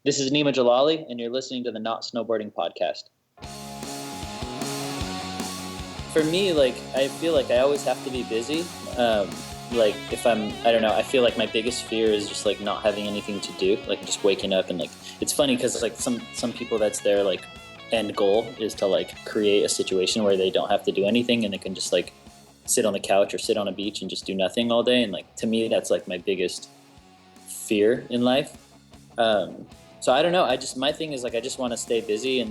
This is Nima Jalali, and you're listening to the Not Snowboarding podcast. For me, I feel like I always have to be busy. I feel like my biggest fear is just not having anything to do, just waking up and it's funny because some people, that's their end goal is to create a situation where they don't have to do anything and they can just sit on the couch or sit on a beach and just do nothing all day. And to me, that's my biggest fear in life. So I don't know. My thing is I just want to stay busy and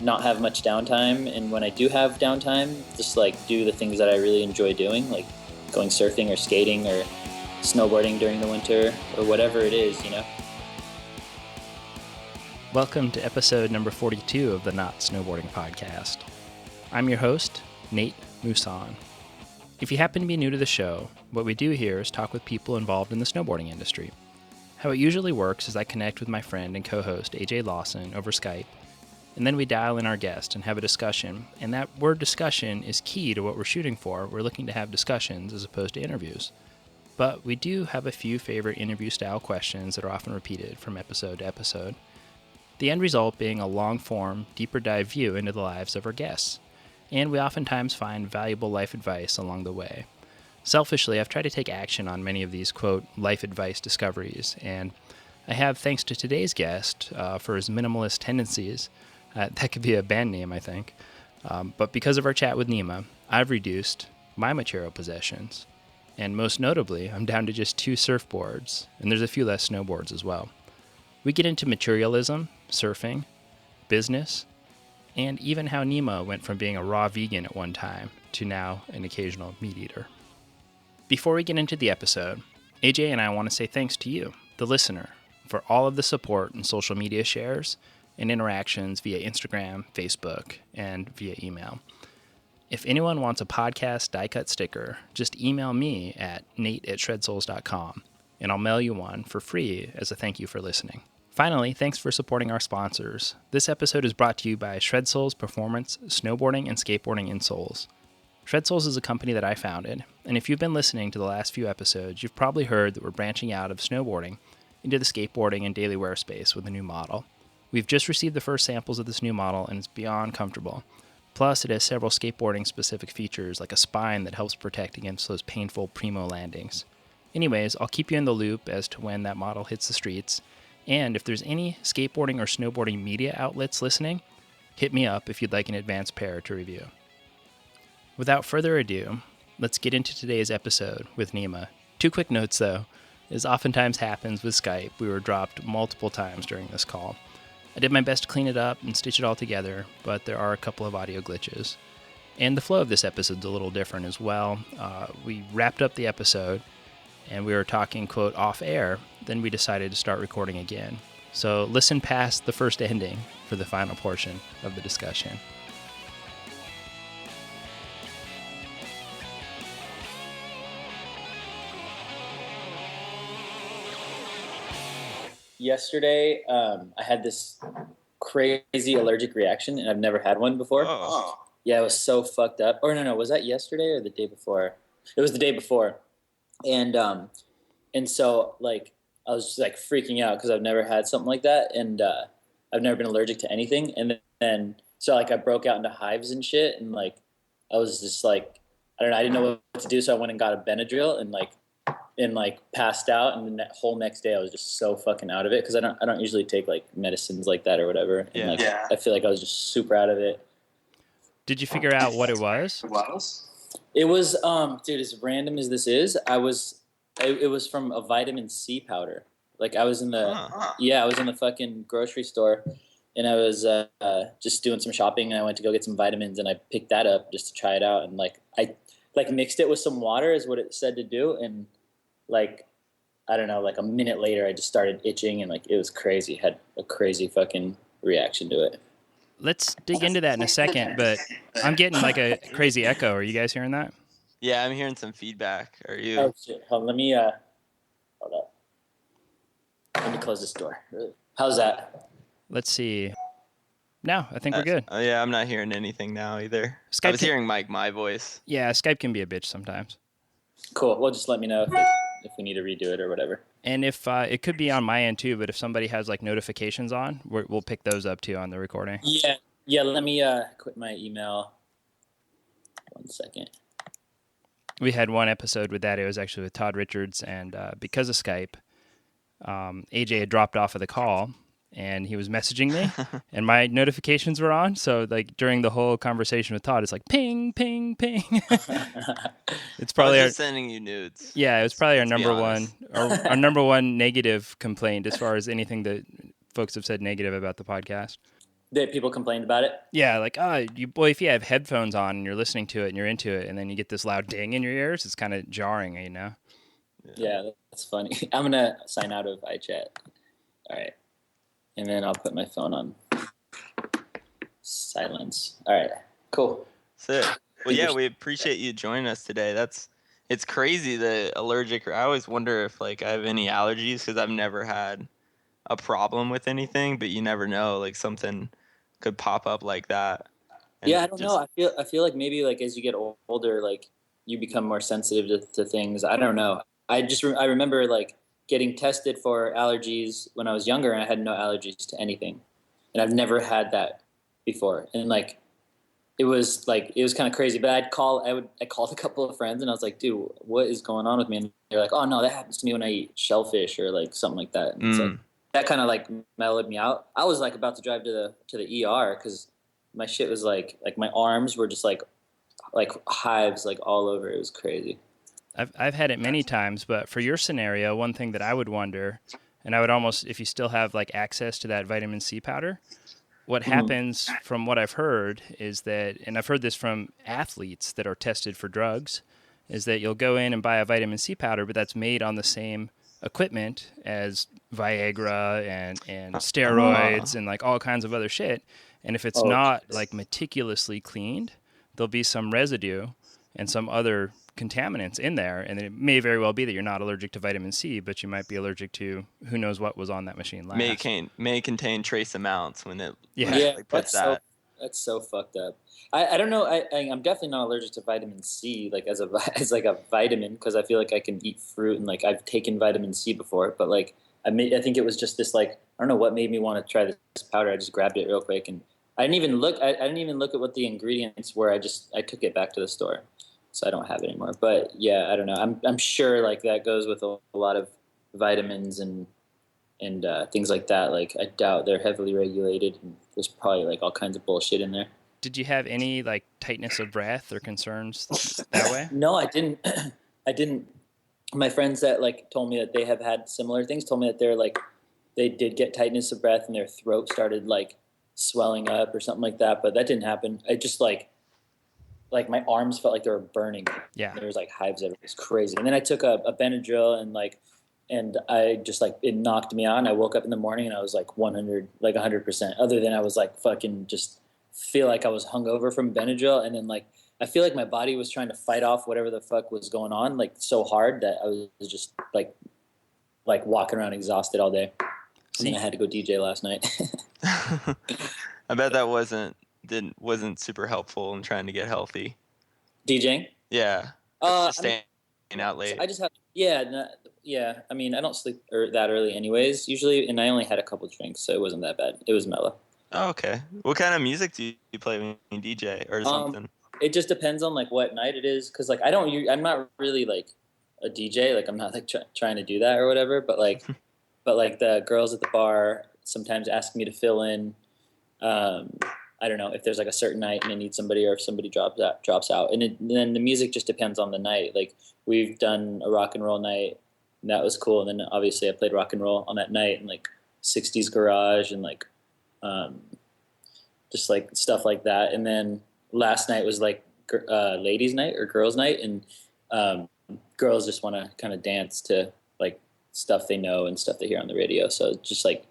not have much downtime. And when I do have downtime, just do the things that I really enjoy doing, like going surfing or skating or snowboarding during the winter or whatever it is, you know? Welcome to episode number 42 of the Not Snowboarding podcast. I'm your host, Nate Musan. If you happen to be new to the show, what we do here is talk with people involved in the snowboarding industry. How it usually works is I connect with my friend and co-host AJ Lawson over Skype, and then we dial in our guest and have a discussion, and that word discussion is key to what we're shooting for. We're looking to have discussions as opposed to interviews. But we do have a few favorite interview-style questions that are often repeated from episode to episode, the end result being a long-form, deeper-dive view into the lives of our guests. And we oftentimes find valuable life advice along the way. Selfishly, I've tried to take action on many of these, quote, life advice discoveries, and I have, thanks to today's guest, for his minimalist tendencies. That could be a band name, I think. But because of our chat with Nima, I've reduced my material possessions. And most notably, I'm down to just 2 surfboards, and there's a few less snowboards as well. We get into materialism, surfing, business, and even how Nima went from being a raw vegan at one time to now an occasional meat eater. Before we get into the episode, AJ and I want to say thanks to you, the listener, for all of the support and social media shares and interactions via Instagram, Facebook, and via email. If anyone wants a podcast die-cut sticker, just email me at nate@shredsouls.com, and I'll mail you one for free as a thank you for listening. Finally, thanks for supporting our sponsors. This episode is brought to you by Shred Souls Performance Snowboarding and Skateboarding Insoles. Shred Souls is a company that I founded, and if you've been listening to the last few episodes, you've probably heard that we're branching out of snowboarding into the skateboarding and daily wear space with a new model. We've just received the first samples of this new model, and it's beyond comfortable. Plus, it has several skateboarding-specific features, like a spine that helps protect against those painful primo landings. Anyways, I'll keep you in the loop as to when that model hits the streets, and if there's any skateboarding or snowboarding media outlets listening, hit me up if you'd like an advanced pair to review. Without further ado, let's get into today's episode with Nima. 2 quick notes, though. As oftentimes happens with Skype, we were dropped multiple times during this call. I did my best to clean it up and stitch it all together, but there are a couple of audio glitches. And the flow of this episode's a little different as well. We wrapped up the episode, and we were talking, quote, off air, then we decided to start recording again. So listen past the first ending for the final portion of the discussion. Yesterday, I had this crazy allergic reaction, and I've never had one before. Oh. Yeah, it was so fucked up. Or no, was that yesterday or the day before? It was the day before. And so, I was just, freaking out because I've never had something like that, and I've never been allergic to anything. And then, so, I broke out into hives and shit, and, I was just, I don't know, I didn't know what to do, so I went and got a Benadryl and passed out, and the whole next day I was just so fucking out of it because I don't usually take medicines like that or whatever. And I feel like I was just super out of it. Did you figure out what it was? It was dude, as random as this is, it was from a vitamin C powder. I was in the fucking grocery store, and I was just doing some shopping, and I went to go get some vitamins, and I picked that up just to try it out, and I mixed it with some water is what it said to do, and I don't know, a minute later I just started itching, and it was crazy. Had a crazy fucking reaction to it. Let's dig into that in a second, but I'm getting a crazy echo. Are you guys hearing that? Yeah, I'm hearing some feedback. Are you? Oh shit. Hold on, hold up. Let me close this door. How's that? Let's see. No, I think we're good. Yeah, I'm not hearing anything now either. I was hearing my voice. Yeah, Skype can be a bitch sometimes. Cool. Well, just let me know if we need to redo it or whatever. And if it could be on my end too, but if somebody has like notifications on, we'll pick those up too on the recording. Yeah. Let me quit my email. 1 second. We had one episode with that. It was actually with Todd Richards, and because of Skype, AJ had dropped off of the call, and he was messaging me, and my notifications were on. So like during the whole conversation with Todd, it's like ping, ping, ping. It's probably just sending you nudes. Yeah, it was probably our number one negative complaint as far as anything that folks have said negative about the podcast. That people complained about it? Yeah, like, if you have headphones on and you're listening to it and you're into it, and then you get this loud ding in your ears, it's kind of jarring, you know? Yeah, that's funny. I'm going to sign out of iChat. All right. And then I'll put my phone on silence. All right, cool. Sick. Well, yeah, we appreciate you joining us today. It's crazy, the allergic. I always wonder if like I have any allergies because I've never had a problem with anything, but you never know, like something could pop up like that. Yeah, I don't know. I feel like maybe like as you get older, like you become more sensitive to things. I don't know. I remember like getting tested for allergies when I was younger, and I had no allergies to anything, and I've never had that before. And like it was kind of crazy. But I called a couple of friends, and I was like, dude, what is going on with me? And they're like, oh no, that happens to me when I eat shellfish or like something like that. And so that kind of like mellowed me out. I was like about to drive to the ER because my shit was like my arms were just like hives like all over. It was crazy. I've had it many times, but for your scenario, one thing that I would wonder, and I would almost, if you still have like access to that vitamin C powder, what happens from what I've heard is that, and I've heard this from athletes that are tested for drugs, is that you'll go in and buy a vitamin C powder, but that's made on the same equipment as Viagra and steroids and like all kinds of other shit. And if it's not like meticulously cleaned, there'll be some residue and some other contaminants in there. And it may very well be that you're not allergic to vitamin C, but you might be allergic to who knows what was on that machine last. May contain trace amounts when it puts that. That's so fucked up. I don't know. I'm definitely not allergic to vitamin C, like as like a vitamin, because I feel like I can eat fruit and like I've taken vitamin C before. But like I think it was just this like I don't know what made me want to try this powder. I just grabbed it real quick and I didn't even look. I didn't even look at what the ingredients were. I took it back to the store, so I don't have it anymore. But yeah, I don't know. I'm sure like that goes with a lot of vitamins and things like that. Like I doubt they're heavily regulated. And there's probably like all kinds of bullshit in there. Did you have any like tightness of breath or concerns that way? No, I didn't. I didn't. My friends that like told me that they have had similar things told me that they did get tightness of breath and their throat started like swelling up or something like that. But that didn't happen. I just like my arms felt like they were burning. Yeah, there was like hives everywhere. It was crazy. And then I took a Benadryl and I just like it knocked me out. And I woke up in the morning and I was like 100%. Other than I was like fucking just feel like I was hungover from Benadryl, and then like I feel like my body was trying to fight off whatever the fuck was going on like so hard that I was just like walking around exhausted all day. And then I had to go DJ last night. I bet that wasn't super helpful in trying to get healthy. DJing? Yeah. Staying out late. I just have yeah. I mean, I don't sleep that early anyways usually, and I only had a couple drinks, so it wasn't that bad. It was mellow. Oh, okay. What kind of music do you play when you DJ or something? It just depends on like what night it is, because like I'm not really like a DJ. Like I'm not like trying to do that or whatever. But like, the girls at the bar sometimes ask me to fill in. I don't know if there's like a certain night and I need somebody, or if somebody drops out, and then the music just depends on the night. Like we've done a rock and roll night, and that was cool. And then obviously I played rock and roll on that night, and like 60s garage and like. Just like stuff like that. And then last night was like ladies night or girls night, and girls just want to kind of dance to like stuff they know and stuff they hear on the radio. So just like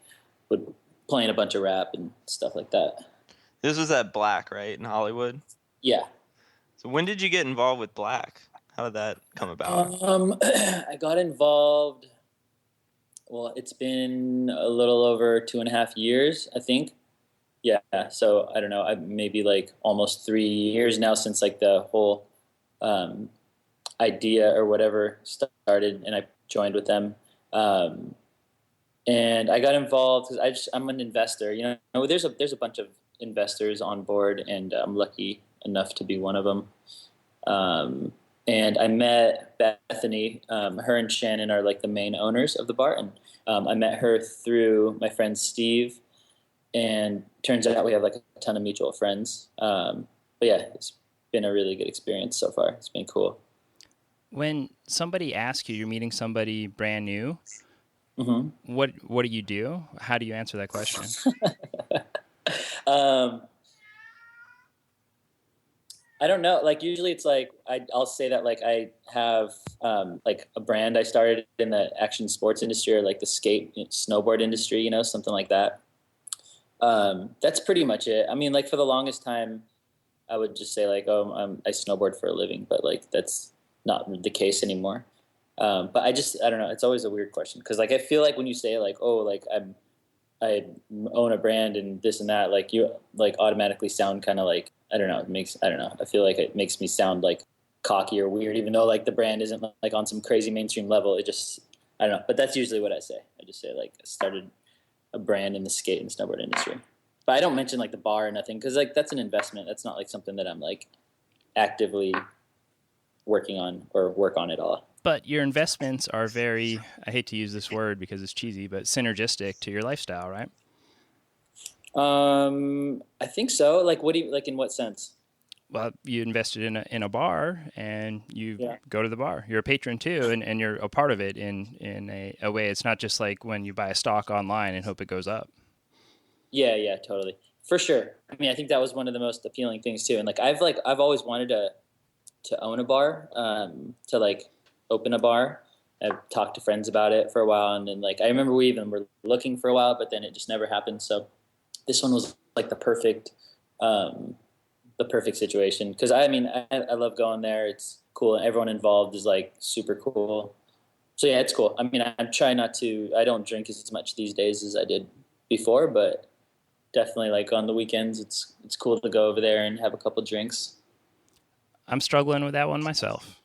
playing a bunch of rap and stuff like that. This was at Black, right, in Hollywood? Yeah. So when did you get involved with Black? How did that come about? I got involved. Well, it's been a little over 2.5 years, I think. Yeah, so I don't know. Maybe like almost 3 years now since like the whole idea or whatever started, and I joined with them. And I got involved because I'm an investor. You know, there's a bunch of investors on board, and I'm lucky enough to be one of them. And I met Bethany. Her and Shannon are like the main owners of the bar, and I met her through my friend Steve. And turns out we have like a ton of mutual friends. But yeah, it's been a really good experience so far. It's been cool. When somebody asks you, you're meeting somebody brand new. Mm-hmm. What do you do? How do you answer that question? I don't know. Like usually it's like I'll say that like I have like a brand I started in the action sports industry or like the snowboard industry, you know, something like that. That's pretty much it. I mean, like for the longest time, I would just say like, oh, I snowboard for a living, but like that's not the case anymore. But I don't know. It's always a weird question because like I feel like when you say like, oh, like I own a brand and this and that, like you like automatically sound kind of like I don't know. I feel like it makes me sound like cocky or weird, even though like the brand isn't like on some crazy mainstream level. It just I don't know. But that's usually what I say. I just say like I started a brand in the skate and snowboard industry. But I don't mention like the bar or nothing because like that's an investment. That's not like something that I'm like actively working on or work on at all. But your investments are very, I hate to use this word because it's cheesy, but synergistic to your lifestyle, right? I think so. Like, what do you like? In what sense? Well, you invested in a bar, and you go to the bar. You're a patron too, and you're a part of it in a way. It's not just like when you buy a stock online and hope it goes up. Yeah, totally, for sure. I mean, I think that was one of the most appealing things too. And like, I've always wanted to own a bar, to like open a bar. I've talked to friends about it for a while, and then like I remember we even were looking for a while, but then it just never happened. So this one was like the perfect situation because I mean I love going there. It's cool, and everyone involved is like super cool. So yeah, it's cool. I mean, I'm trying not to. I don't drink as much these days as I did before, but definitely like on the weekends, it's cool to go over there and have a couple drinks. I'm struggling with that one myself.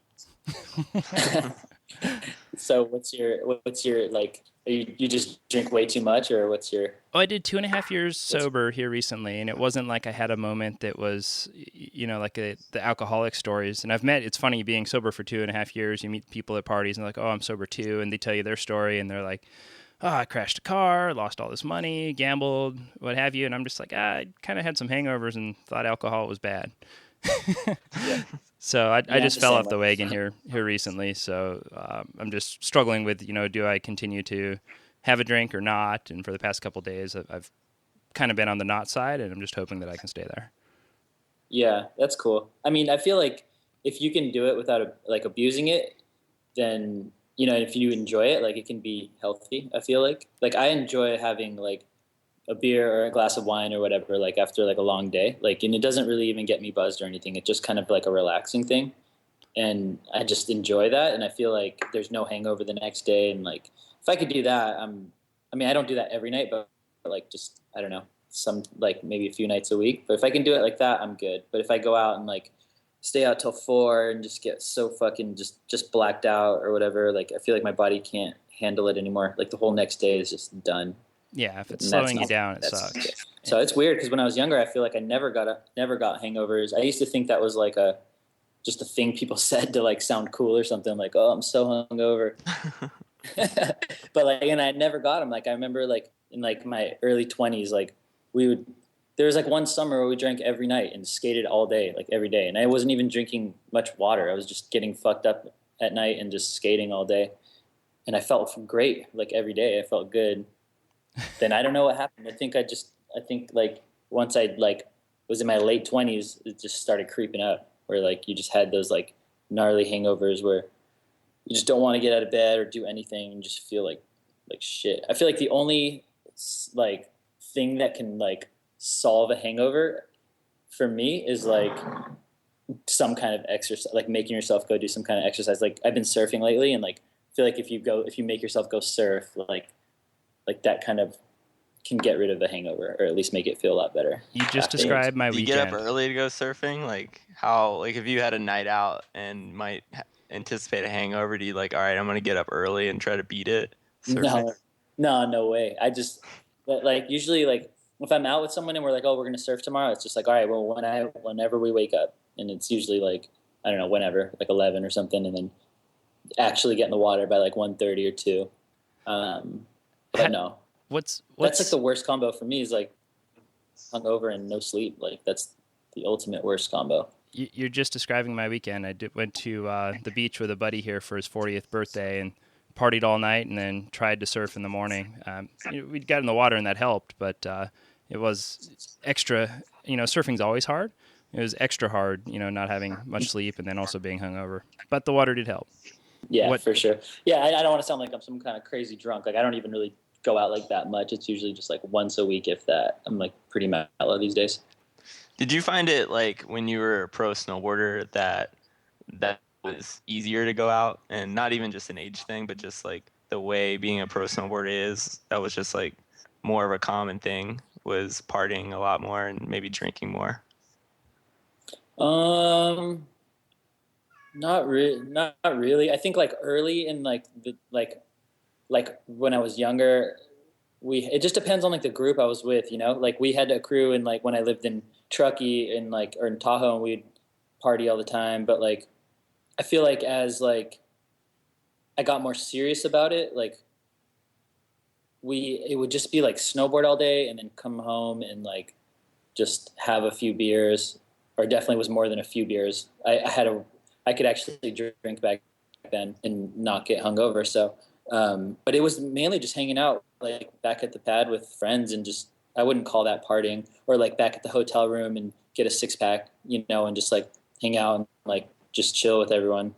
So what's your like? You just drink way too much, or what's your? Oh, I did 2.5 years sober here recently, and it wasn't like I had a moment that was, you know, like the alcoholic stories. And it's funny being sober for 2.5 years. You meet people at parties and they're like, oh, I'm sober too, and they tell you their story, and they're like, oh, I crashed a car, lost all this money, gambled, what have you, and I'm just like, I kind of had some hangovers and thought alcohol was bad. Yeah. So I just fell off the wagon here recently. So I'm just struggling with, you know, do I continue to have a drink or not? And for the past couple of days, I've kind of been on the not side, and I'm just hoping that I can stay there. Yeah, that's cool. I mean, I feel like if you can do it without like abusing it, then, you know, if you enjoy it, like it can be healthy. I feel like I enjoy having like a beer or a glass of wine or whatever, like after like a long day, like, and it doesn't really even get me buzzed or anything. It's just kind of like a relaxing thing. And I just enjoy that. And I feel like there's no hangover the next day. And like, if I could do that, I mean, I don't do that every night, but like, just, I don't know, some, like maybe a few nights a week, but if I can do it like that, I'm good. But if I go out and like stay out till 4 and just get so fucking just blacked out or whatever, like, I feel like my body can't handle it anymore. Like the whole next day is just done. Yeah, if it's slowing you down, it sucks. So it's weird because when I was younger, I feel like I never got hangovers. I used to think that was like just a thing people said to like sound cool or something. Like, oh, I'm so hungover. But like, and I never got them. Like I remember like in like my early 20s, like there was like one summer where we drank every night and skated all day, like every day. And I wasn't even drinking much water. I was just getting fucked up at night and just skating all day. And I felt great. Like every day I felt good. Then I don't know what happened. I think like once I like was in my late 20s, it just started creeping up where like you just had those like gnarly hangovers where you just don't want to get out of bed or do anything and just feel like shit. I feel like the only like thing that can like solve a hangover for me is like some kind of exercise, like making yourself go do some kind of exercise. Like I've been surfing lately and like I feel like if you make yourself go surf, like that kind of can get rid of the hangover or at least make it feel a lot better. You just described my weekend. You get up early to go surfing? Like how, like if you had a night out and anticipate a hangover? Do you like, all right, I'm gonna get up early and try to beat it? No way. I just like usually like if I'm out with someone and we're like, oh, we're gonna surf tomorrow, it's just like, all right, well, whenever we wake up, and it's usually like I don't know, whenever, like 11 or something, and then actually get in the water by like 1:30 or 2. But no, what's that's like the worst combo for me is like hungover and no sleep. Like that's the ultimate worst combo. You're just describing my weekend. I went to the beach with a buddy here for his 40th birthday and partied all night and then tried to surf in the morning. We got in the water and that helped, but it was extra, surfing's always hard. It was extra hard, not having much sleep and then also being hungover. But the water did help. Yeah, for sure. Yeah, I don't want to sound like I'm some kind of crazy drunk. Like I don't even really go out like that much. It's usually just like once a week, if that. I'm like pretty mellow these days. Did you find it like when you were a pro snowboarder that was easier to go out, and not even just an age thing, but just like the way being a pro snowboarder is, that was just like more of a common thing, was partying a lot more and maybe drinking more? Not really. I think like early in like the like when I was younger, it just depends on like the group I was with, like we had a crew and like when I lived in Truckee and like or in Tahoe and we'd party all the time, but like I feel like as like I got more serious about it, like it would just be like snowboard all day and then come home and like just have a few beers, or definitely was more than a few beers. I could actually drink back then and not get hungover. So, but it was mainly just hanging out like back at the pad with friends and just, I wouldn't call that partying, or like back at the hotel room and get a 6-pack, and just like hang out and like just chill with everyone.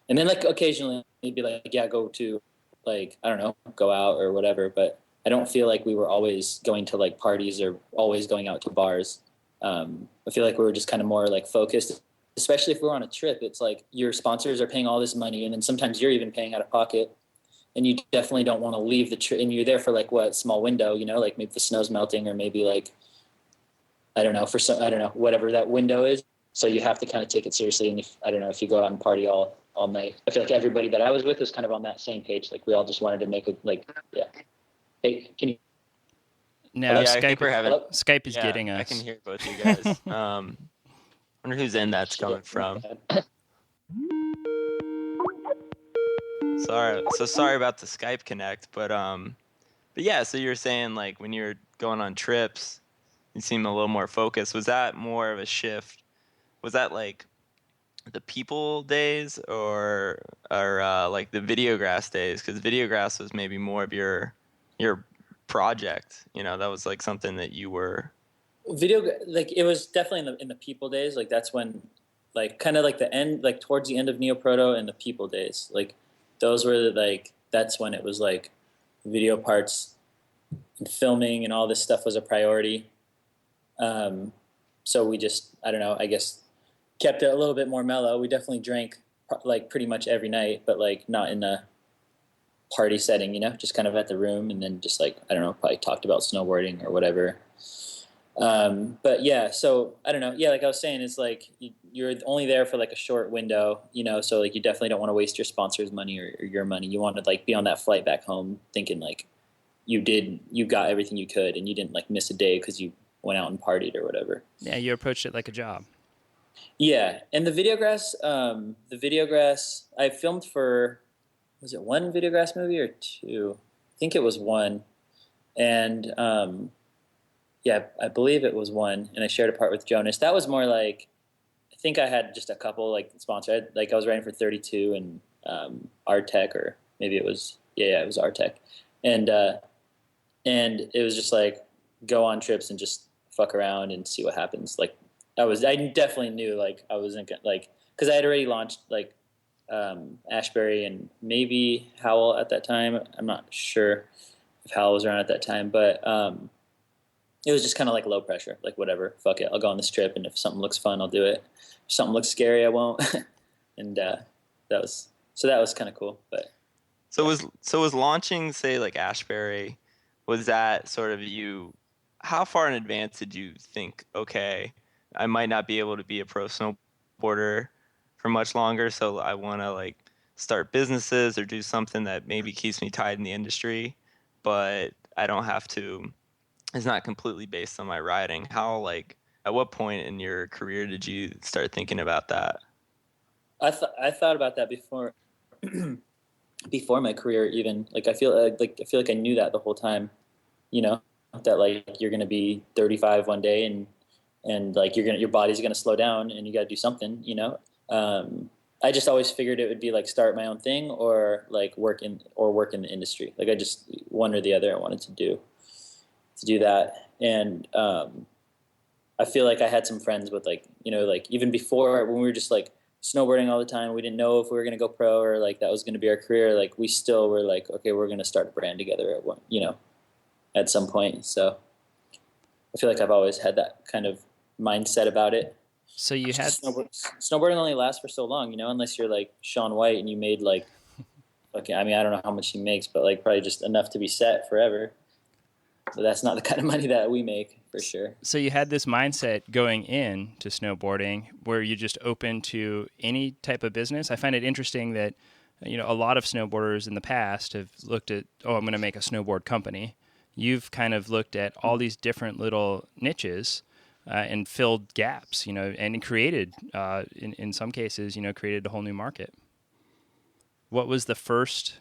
And then like occasionally it'd be like, yeah, go to like, I don't know, go out or whatever. But I don't feel like we were always going to like parties or always going out to bars. I feel like we were just kind of more like focused, especially if we're on a trip. It's like your sponsors are paying all this money and then sometimes you're even paying out of pocket, and you definitely don't want to leave the trip, and you're there for like what small window, like maybe the snow's melting or maybe like, I don't know, whatever that window is. So you have to kind of take it seriously. And if you go out and party all night, I feel like everybody that I was with was kind of on that same page. Like we all just wanted to make yeah. Hey, can you? No, yeah, I think we're having Skype is getting us. I can hear both you guys. Wonder whose end that's coming from. Sorry about the Skype connect, but yeah. So you were saying like when you were going on trips, you seem a little more focused. Was that more of a shift? Was that like the people days or like the Videograss days? Because Videograss was maybe more of your project. That was like something that you were. Like it was definitely in the people days. Like that's when, like kind of like the end, like towards the end of Neoproto and the people days. Like those were that's when it was like video parts and filming and all this stuff was a priority. So we just, I don't know, I guess kept it a little bit more mellow. We definitely drank like pretty much every night, but like not in a party setting, just kind of at the room, and then just like, I don't know, probably talked about snowboarding or whatever. But yeah, so I don't know. Yeah, like I was saying, it's like you're only there for like a short window, so like you definitely don't want to waste your sponsor's money or your money. You want to like be on that flight back home thinking like you got everything you could and you didn't like miss a day because you went out and partied or whatever. Yeah, you approached it like a job. Yeah, and the Videograss, I filmed for, was it one Videograss movie or two? I think it was one, and yeah, I believe it was one, and I shared a part with Jonas. That was more like, I think I had just a couple like sponsors. Like I was writing for 32 and Artec, or maybe it was it was Artec, and it was just like go on trips and just fuck around and see what happens. Like I definitely knew like I wasn't like, because I had already launched like Ashbury and maybe Howell at that time. I'm not sure if Howell was around at that time, but it was just kind of like low pressure, like whatever, fuck it, I'll go on this trip, and if something looks fun, I'll do it. If something looks scary, I won't. And that was kind of cool. But so was launching, say, like Ashbury, was that sort of you? How far in advance did you think, okay, I might not be able to be a pro snowboarder for much longer. So I want to like start businesses or do something that maybe keeps me tied in the industry, but I don't have to. It's not completely based on my riding. How, like, at what point in your career did you start thinking about that? I thought about that before before my career even. Like I feel like I knew that the whole time, you know, that like you're gonna be 35 one day and like your body's gonna slow down and you got to do something, you know. I just always figured it would be like start my own thing or like work in the industry. Like I just one or the other I wanted to do that. And I feel like I had some friends with like, you know, like even before when we were just like snowboarding all the time, we didn't know if we were going to go pro or like that was going to be our career. Like we still were like, okay, we're going to start a brand together at one, you know, at some point. So I feel like I've always had that kind of mindset about it. So you had snowboarding only lasts for so long, you know, unless you're like Shaun White and you made like, okay, I mean, I don't know how much he makes, but like probably just enough to be set forever. So that's not the kind of money that we make for sure. So you had this mindset going in to snowboarding where you just open to any type of business. I find it interesting that, you know, a lot of snowboarders in the past have looked at, oh, I'm going to make a snowboard company. You've kind of looked at all these different little niches and filled gaps, you know, and created, in some cases, you know, created a whole new market. What was the first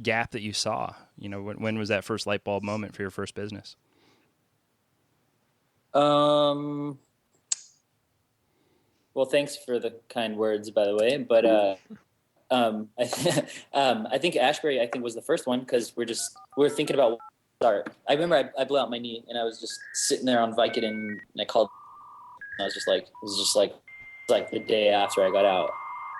gap that you saw? You know, when was that first light bulb moment for your first business? Well, thanks for the kind words, by the way. But I think Ashbury, I think, was the first one because we're thinking about start. I remember I blew out my knee and I was just sitting there on Vicodin and I called. And I was just like, it was just like the day after I got out,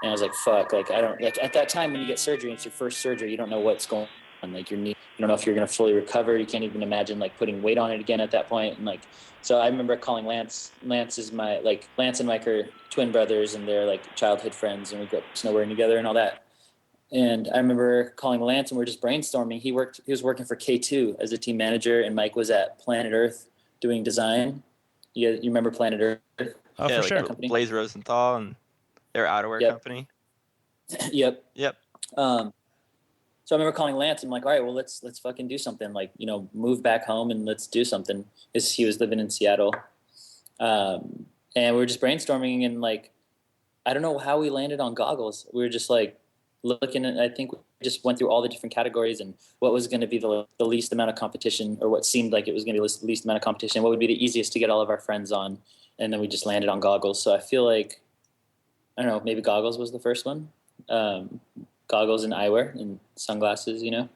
and I was like, fuck, like I don't like at that time when you get surgery, it's your first surgery, you don't know what's going on, like your knee, you don't know if you're gonna fully recover. You can't even imagine like putting weight on it again at that point, and like. So I remember calling Lance. Lance is Lance and Mike are twin brothers, and they're like childhood friends, and we grew up snowboarding together and all that. And I remember calling Lance, and we we're just brainstorming. He was working for K2 as a team manager, and Mike was at Planet Earth doing design. You remember Planet Earth? Oh, yeah, for sure. Like Blaze Rosenthal and their outerwear company. Yep. So I remember calling Lance. I'm like, all right, well, let's fucking do something. Like, you know, move back home and let's do something. Because he was living in Seattle, and we were just brainstorming. And like, I don't know how we landed on goggles. We were just like looking at. I think we just went through all the different categories and what was going to be the least amount of competition, or what seemed like it was going to be the least amount of competition. What would be the easiest to get all of our friends on, and then we just landed on goggles. So I feel like, I don't know, maybe goggles was the first one. Goggles and eyewear and sunglasses, you know?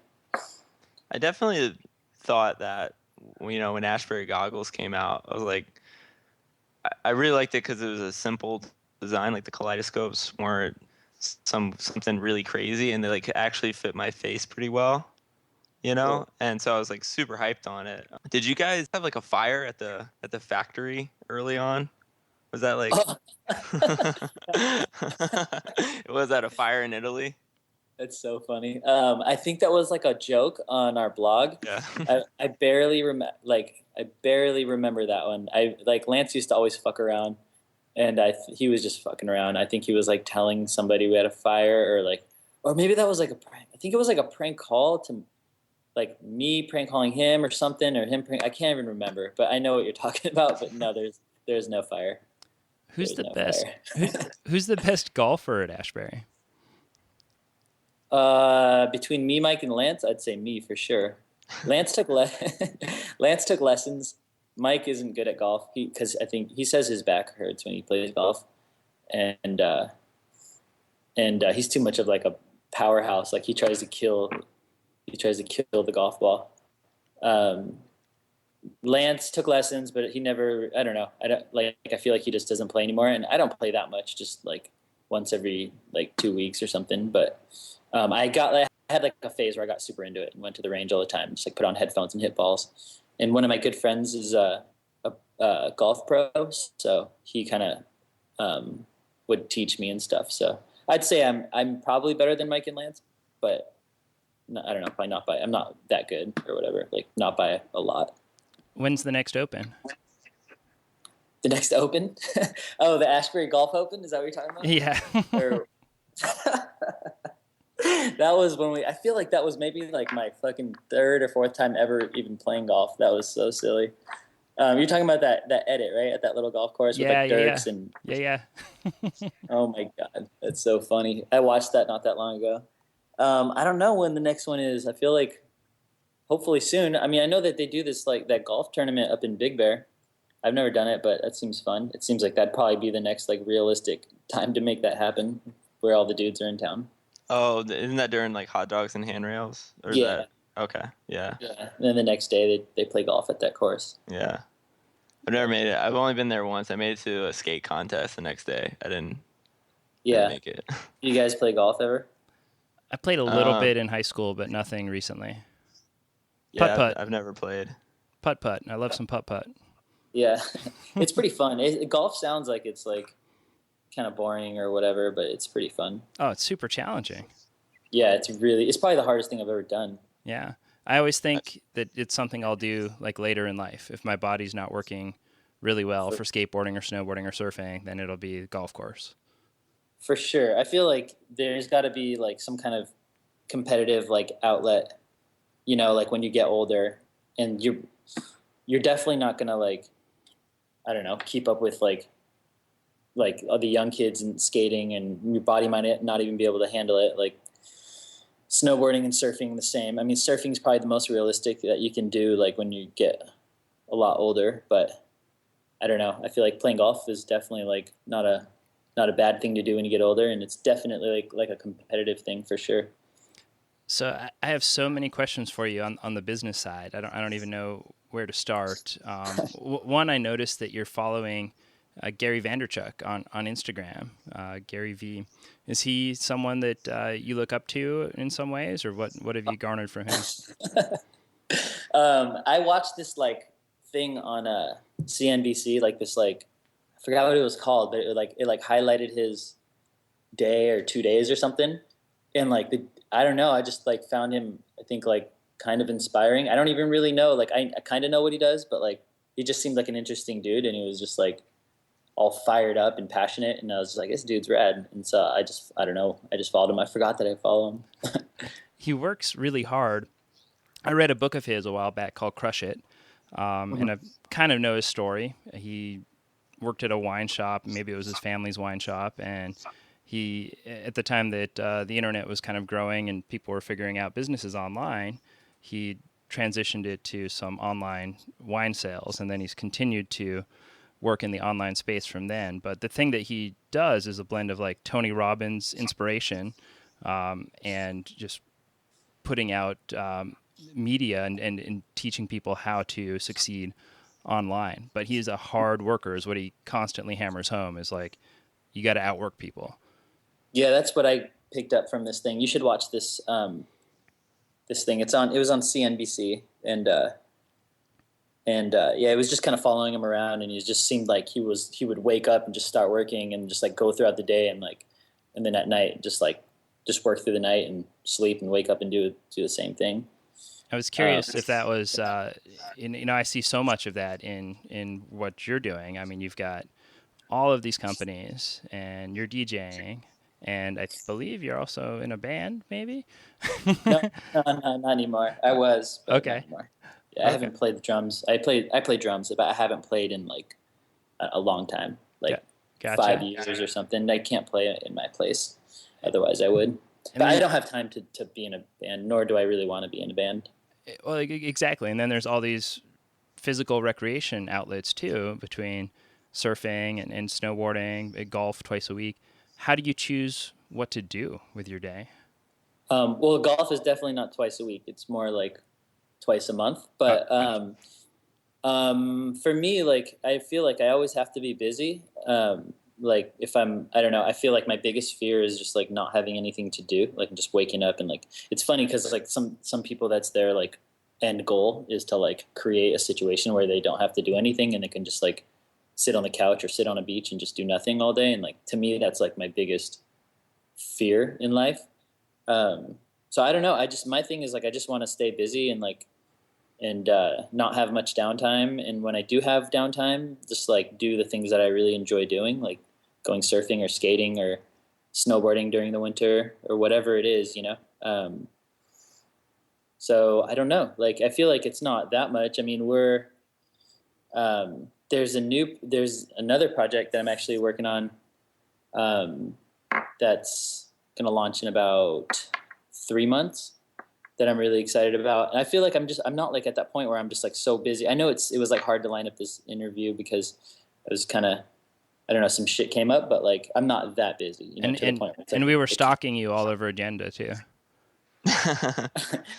I definitely thought that, you know, when Ashbury goggles came out, I was like, I really liked it because it was a simple design. Like the kaleidoscopes weren't something really crazy, and they like actually fit my face pretty well, you know? Cool. And so I was like super hyped on it. Did you guys have like a fire at the factory early on? Was that like, was that a fire in Italy? That's so funny. I think that was like a joke on our blog. Yeah. I barely remember that one. Lance used to always fuck around, and he was just fucking around. I think he was like telling somebody we had a fire, or maybe that was like a prank. I think it was like a prank call to, like me prank calling him or something, or him prank. I can't even remember, but I know what you're talking about. But no, there's no fire. Who's the best? Who's the best golfer at Ashbury? Between me, Mike, and Lance, I'd say me for sure. Lance took lessons. Mike isn't good at golf because I think he says his back hurts when he plays golf, and he's too much of like a powerhouse. Like he tries to kill the golf ball. Lance took lessons, but he never. I don't know. I feel like he just doesn't play anymore, and I don't play that much. Just like once every like 2 weeks or something, but. I had like a phase where I got super into it and went to the range all the time, just like put on headphones and hit balls. And one of my good friends is a golf pro, so he kind of would teach me and stuff. So I'd say I'm probably better than Mike and Lance, but I don't know, probably not by. I'm not that good or whatever, like not by a lot. When's the next Open? The next Open? Oh, the Ashbury Golf Open? Is that what you're talking about? Yeah. Or... That was when I feel like that was maybe like my fucking third or fourth time ever even playing golf. That was so silly. You're talking about that edit, right? At that little golf course with like Dirks and... Yeah. Oh my God. That's so funny. I watched that not that long ago. I don't know when the next one is. I feel like hopefully soon. I mean, I know that they do this, like that golf tournament up in Big Bear. I've never done it, but that seems fun. It seems like that'd probably be the next like realistic time to make that happen, where all the dudes are in town. Oh, isn't that during like hot dogs and handrails? Or yeah. That... Okay. Yeah. Yeah. And then the next day they play golf at that course. Yeah. I've never made it. I've only been there once. I made it to a skate contest the next day. I didn't make it. You guys play golf ever? I played a little bit in high school, but nothing recently. Yeah, putt-putt. I've never played. Putt-putt. I love some putt-putt. Yeah. It's pretty fun. Golf sounds like it's like kind of boring or whatever, but it's pretty fun. Oh, it's super challenging. Yeah, it's probably the hardest thing I've ever done. Yeah. I always think that it's something I'll do like later in life. If my body's not working really well for skateboarding or snowboarding or surfing, then it'll be a golf course. For sure. I feel like there's got to be like some kind of competitive like outlet, you know, like when you get older, and you're definitely not going to like, I don't know, keep up with like the young kids and skating, and your body might not even be able to handle it. Like snowboarding and surfing the same. I mean, surfing is probably the most realistic that you can do like when you get a lot older, but I don't know. I feel like playing golf is definitely like not a bad thing to do when you get older, and it's definitely like a competitive thing for sure. So I have so many questions for you on the business side. I don't even know where to start. One, I noticed that you're following Gary Vaynerchuk on Instagram. Gary V. Is he someone that you look up to in some ways, or what have you garnered from him? I watched this like thing on CNBC, like this like I forgot what it was called, but it highlighted his day or 2 days or something, and like I don't know, I just like found him, I think, like kind of inspiring. I don't even really know, like I kind of know what he does, but like he just seemed like an interesting dude, and he was just like all fired up and passionate, and I was just like, this dude's rad. And so I don't know, I just followed him. I forgot that I follow him. He works really hard. I read a book of his a while back called Crush It, and I kind of know his story. He worked at a wine shop, maybe it was his family's wine shop, and he, at the time that the internet was kind of growing and people were figuring out businesses online, he transitioned it to some online wine sales, and then he's continued to work in the online space from then. But the thing that he does is a blend of like Tony Robbins inspiration and just putting out media and teaching people how to succeed online. But he's a hard worker, is what he constantly hammers home, is like, you got to outwork people. Yeah, that's what I picked up from this thing. You should watch this this thing. It was on CNBC, and it was just kind of following him around, and he just seemed like he would wake up and just start working and just like go throughout the day, and then at night just work through the night and sleep and wake up and do the same thing. I was curious if that was, I see so much of that in what you're doing. I mean, you've got all of these companies, and you're DJing, and I believe you're also in a band, maybe? No, not anymore. I was, but okay. Not anymore. Yeah, I haven't played the drums. I play drums, but I haven't played in like a long time, like Gotcha. 5 years or something. I can't play in my place. Otherwise I would. But I don't have time to be in a band, nor do I really want to be in a band. Well, exactly. And then there's all these physical recreation outlets too, between surfing and snowboarding, golf twice a week. How do you choose what to do with your day? Well, golf is definitely not twice a week. It's more like twice a month. But for me, like, I feel like I always have to be busy. Like if I don't know, I feel like my biggest fear is just like not having anything to do, like just waking up and like, it's funny because like some people, that's their like end goal is to like create a situation where they don't have to do anything and they can just like sit on the couch or sit on a beach and just do nothing all day. And like, to me, that's like my biggest fear in life. So I don't know. My thing is like, I just want to stay busy and like, and not have much downtime. And when I do have downtime, just like do the things that I really enjoy doing, like going surfing or skating or snowboarding during the winter or whatever it is, you know? So I don't know, like, I feel like it's not that much. I mean, there's another project that I'm actually working on, that's going to launch in about 3 months that I'm really excited about. And I feel like I'm not like at that point where I'm just like so busy. I know it was like hard to line up this interview because I was kind of, I don't know, some shit came up, but like I'm not that busy, you know, and, to the point where it's like, and we were stalking you all over Agenda too.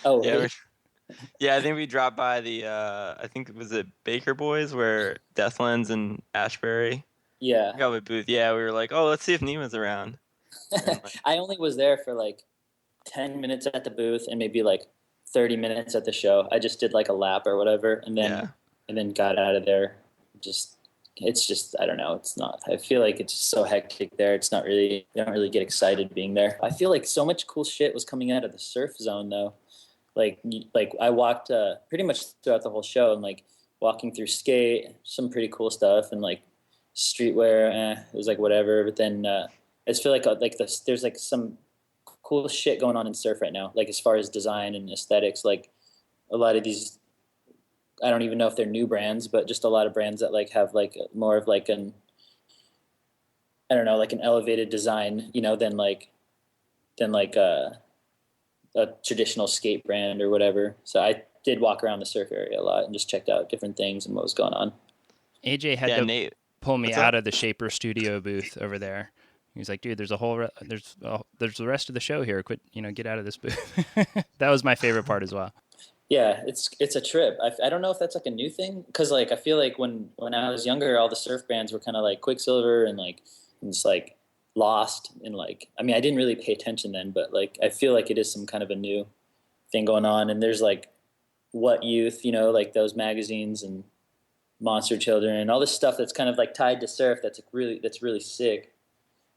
Oh, really? Yeah, I think we dropped by the, I think it was at Baker Boys where Deathlands and Ashbury. Yeah. Got a booth. Yeah, we were like, oh, let's see if Nima's around. I only was there for like 10 minutes at the booth and maybe like 30 minutes at the show. I just did like a lap or whatever, and then got out of there. It's just, I don't know. It's not, I feel like it's just so hectic there. It's not really, you don't really get excited being there. I feel like so much cool shit was coming out of the surf zone though. Like I walked pretty much throughout the whole show, and like walking through skate, some pretty cool stuff, and like streetwear, it was like whatever. But then I just feel like there's like some cool shit going on in surf right now, like as far as design and aesthetics. Like a lot of these, I don't even know if they're new brands, but just a lot of brands that like have like more of like an, I don't know, like an elevated design, you know, than like a traditional skate brand or whatever. So I did walk around the surf area a lot and just checked out different things and what was going on. AJ had to pull me out of the Shaper Studio booth over there. He was like, dude, there's the rest of the show here. Quit, get out of this booth. That was my favorite part as well. Yeah, it's a trip. I don't know if that's like a new thing, because like I feel like when I was younger, all the surf bands were kind of like Quicksilver and just like Lost, and like, I mean, I didn't really pay attention then, but like I feel like it is some kind of a new thing going on. And there's like What Youth, like those magazines, and Monster Children and all this stuff that's kind of like tied to surf. That's really sick.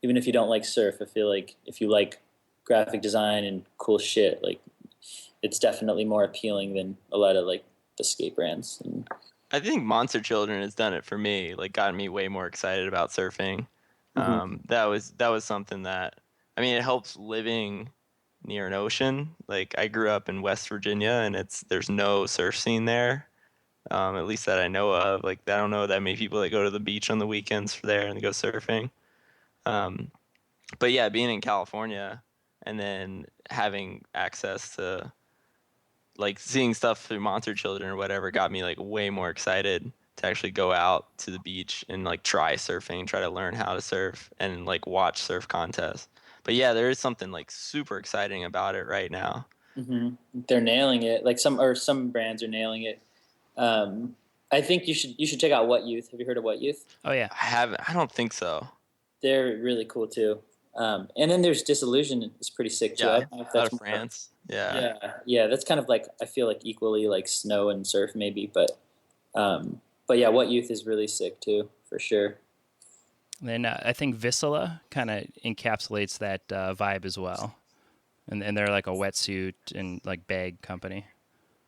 Even if you don't like surf, I feel like if you like graphic design and cool shit, like it's definitely more appealing than a lot of like the skate brands. And I think Monster Children has done it for me, like gotten me way more excited about surfing. That was something that, I mean, it helps living near an ocean. Like I grew up in West Virginia, and there's no surf scene there, at least that I know of. Like I don't know that many people that go to the beach on the weekends for there and go surfing. But yeah, being in California and then having access to like seeing stuff through Monster Children or whatever got me like way more excited to actually go out to the beach and like try surfing, try to learn how to surf, and like watch surf contests. But yeah, there is something like super exciting about it right now. Mm-hmm. They're nailing it. Like some brands are nailing it. I think you should check out What Youth. Have you heard of What Youth? Oh yeah, I haven't. I don't think so. They're really cool too. And then there's Disillusion. It's pretty sick too. Yeah, out of France. Yeah. That's kind of like, I feel like equally like snow and surf maybe, but yeah, What Youth is really sick too, for sure. Then I think Vissela kind of encapsulates that vibe as well, and they're like a wetsuit and like bag company.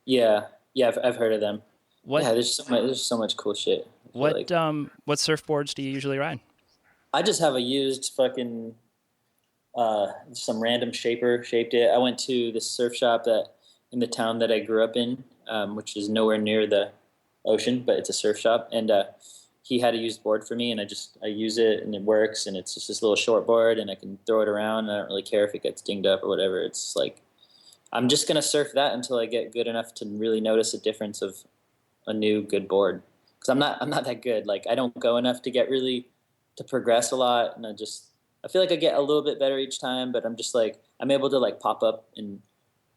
Yeah, I've heard of them. What? Yeah, there's so much cool shit. What what surfboards do you usually ride? I just have a used fucking some random shaper shaped it. I went to this surf shop in the town that I grew up in, which is nowhere near the ocean, but it's a surf shop, and he had a used board for me, and I use it, and it works, and it's just this little short board, and I can throw it around, and I don't really care if it gets dinged up or whatever. It's like I'm just gonna surf that until I get good enough to really notice a difference of a new good board, because I'm not that good. Like I don't go enough to progress a lot, and I feel like I get a little bit better each time, but I'm just like, I'm able to like pop up and,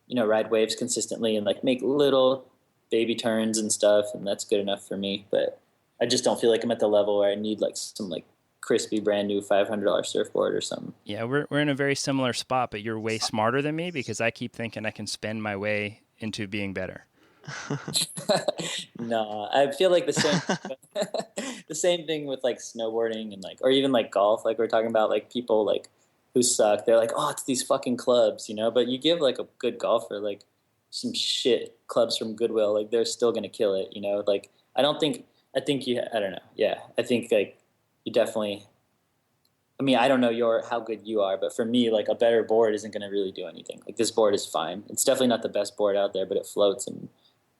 ride waves consistently and like make little baby turns and stuff. And that's good enough for me. But I just don't feel like I'm at the level where I need like some like crispy brand new $500 surfboard or something. Yeah. We're in a very similar spot, but you're way smarter than me, because I keep thinking I can spend my way into being better. No, I feel like the same thing with like snowboarding and like, or even like golf. Like we're talking about like people like who suck. They're like, oh, it's these fucking clubs, but you give like a good golfer like some shit clubs from Goodwill, like they're still going to kill it, you know? Like, I don't I don't know. Yeah. I think like you definitely, I mean, I don't know how good you are, but for me, like a better board isn't going to really do anything. Like this board is fine. It's definitely not the best board out there, but it floats and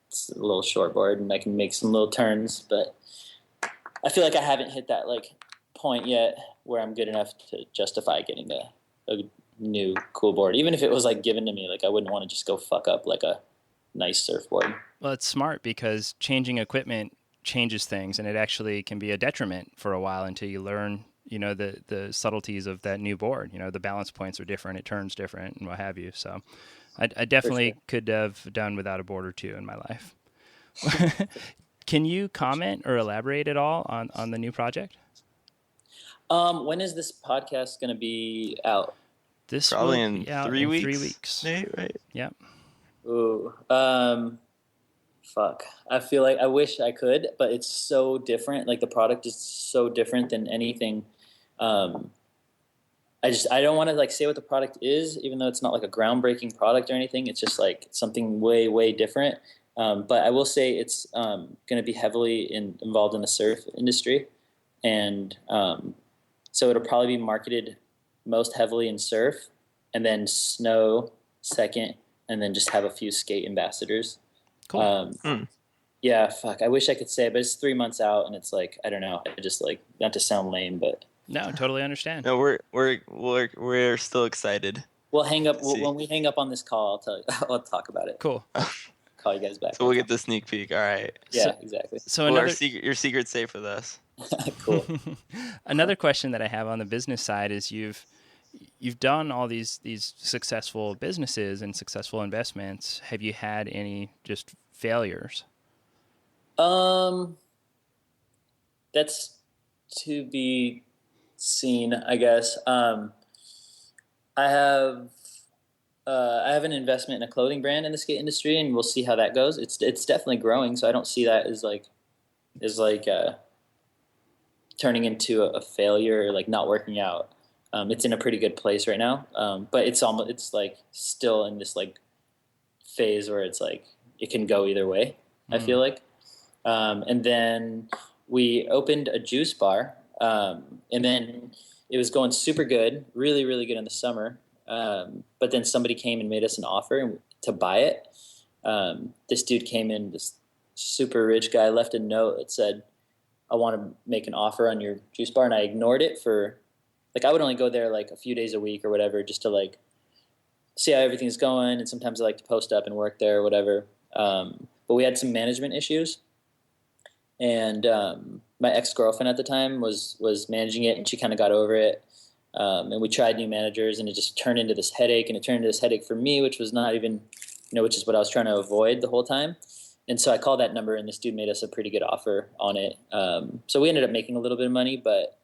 it's a little short board and I can make some little turns, but I feel like I haven't hit that like point yet where I'm good enough to justify getting a new cool board. Even if it was like given to me, like I wouldn't want to just go fuck up like a nice surfboard. Well, it's smart because changing equipment changes things, and it actually can be a detriment for a while until you learn, you know, the subtleties of that new board. You know, the balance points are different, it turns different, and what have you. So I definitely could have done without a board or two in my life. Can you comment or elaborate at all on the new project? When is this podcast going to be out? This probably will in be out 3 in weeks. 3 weeks. Right? Yeah. Ooh. Fuck. I feel like I wish I could, but it's so different. Like the product is so different than anything. I don't want to like say what the product is, even though it's not like a groundbreaking product or anything. It's just like something way, way different. But I will say it's going to be heavily involved in the surf industry. And so it'll probably be marketed most heavily in surf and then snow second, and then just have a few skate ambassadors. Cool. Yeah, fuck. I wish I could say it, but it's 3 months out and it's like, I don't know. I just like, not to sound lame, but. No, totally understand. No, we're still excited. We'll hang up when we hang up on this call. I'll tell you. I'll talk about it. Cool. Call you guys back. So we'll get the sneak peek. All right. Yeah, exactly. So well, your secret's safe with us. Cool. Another question that I have on the business side is you've done all these successful businesses and successful investments. Have you had any just failures? That's to be seen, I guess. I have an investment in a clothing brand in the skate industry, and we'll see how that goes. It's definitely growing, so I don't see that as turning into a failure or like not working out. It's in a pretty good place right now, but it's like still in this like phase where it's like it can go either way. I feel like, and then we opened a juice bar, and then it was going super good, really, really good in the summer. But then somebody came and made us an offer to buy it. This dude came in, this super rich guy, left a note that said, "I want to make an offer on your juice bar," and I ignored it for. Like I would only go there like a few days a week or whatever, just to like see how everything's going. And sometimes I like to post up and work there or whatever. But we had some management issues, and my ex-girlfriend at the time was managing it, and she kind of got over it. And we tried new managers, and it just turned into this headache, and it turned into this headache for me, which was not even, which is what I was trying to avoid the whole time. And so I called that number, and this dude made us a pretty good offer on it. So we ended up making a little bit of money, but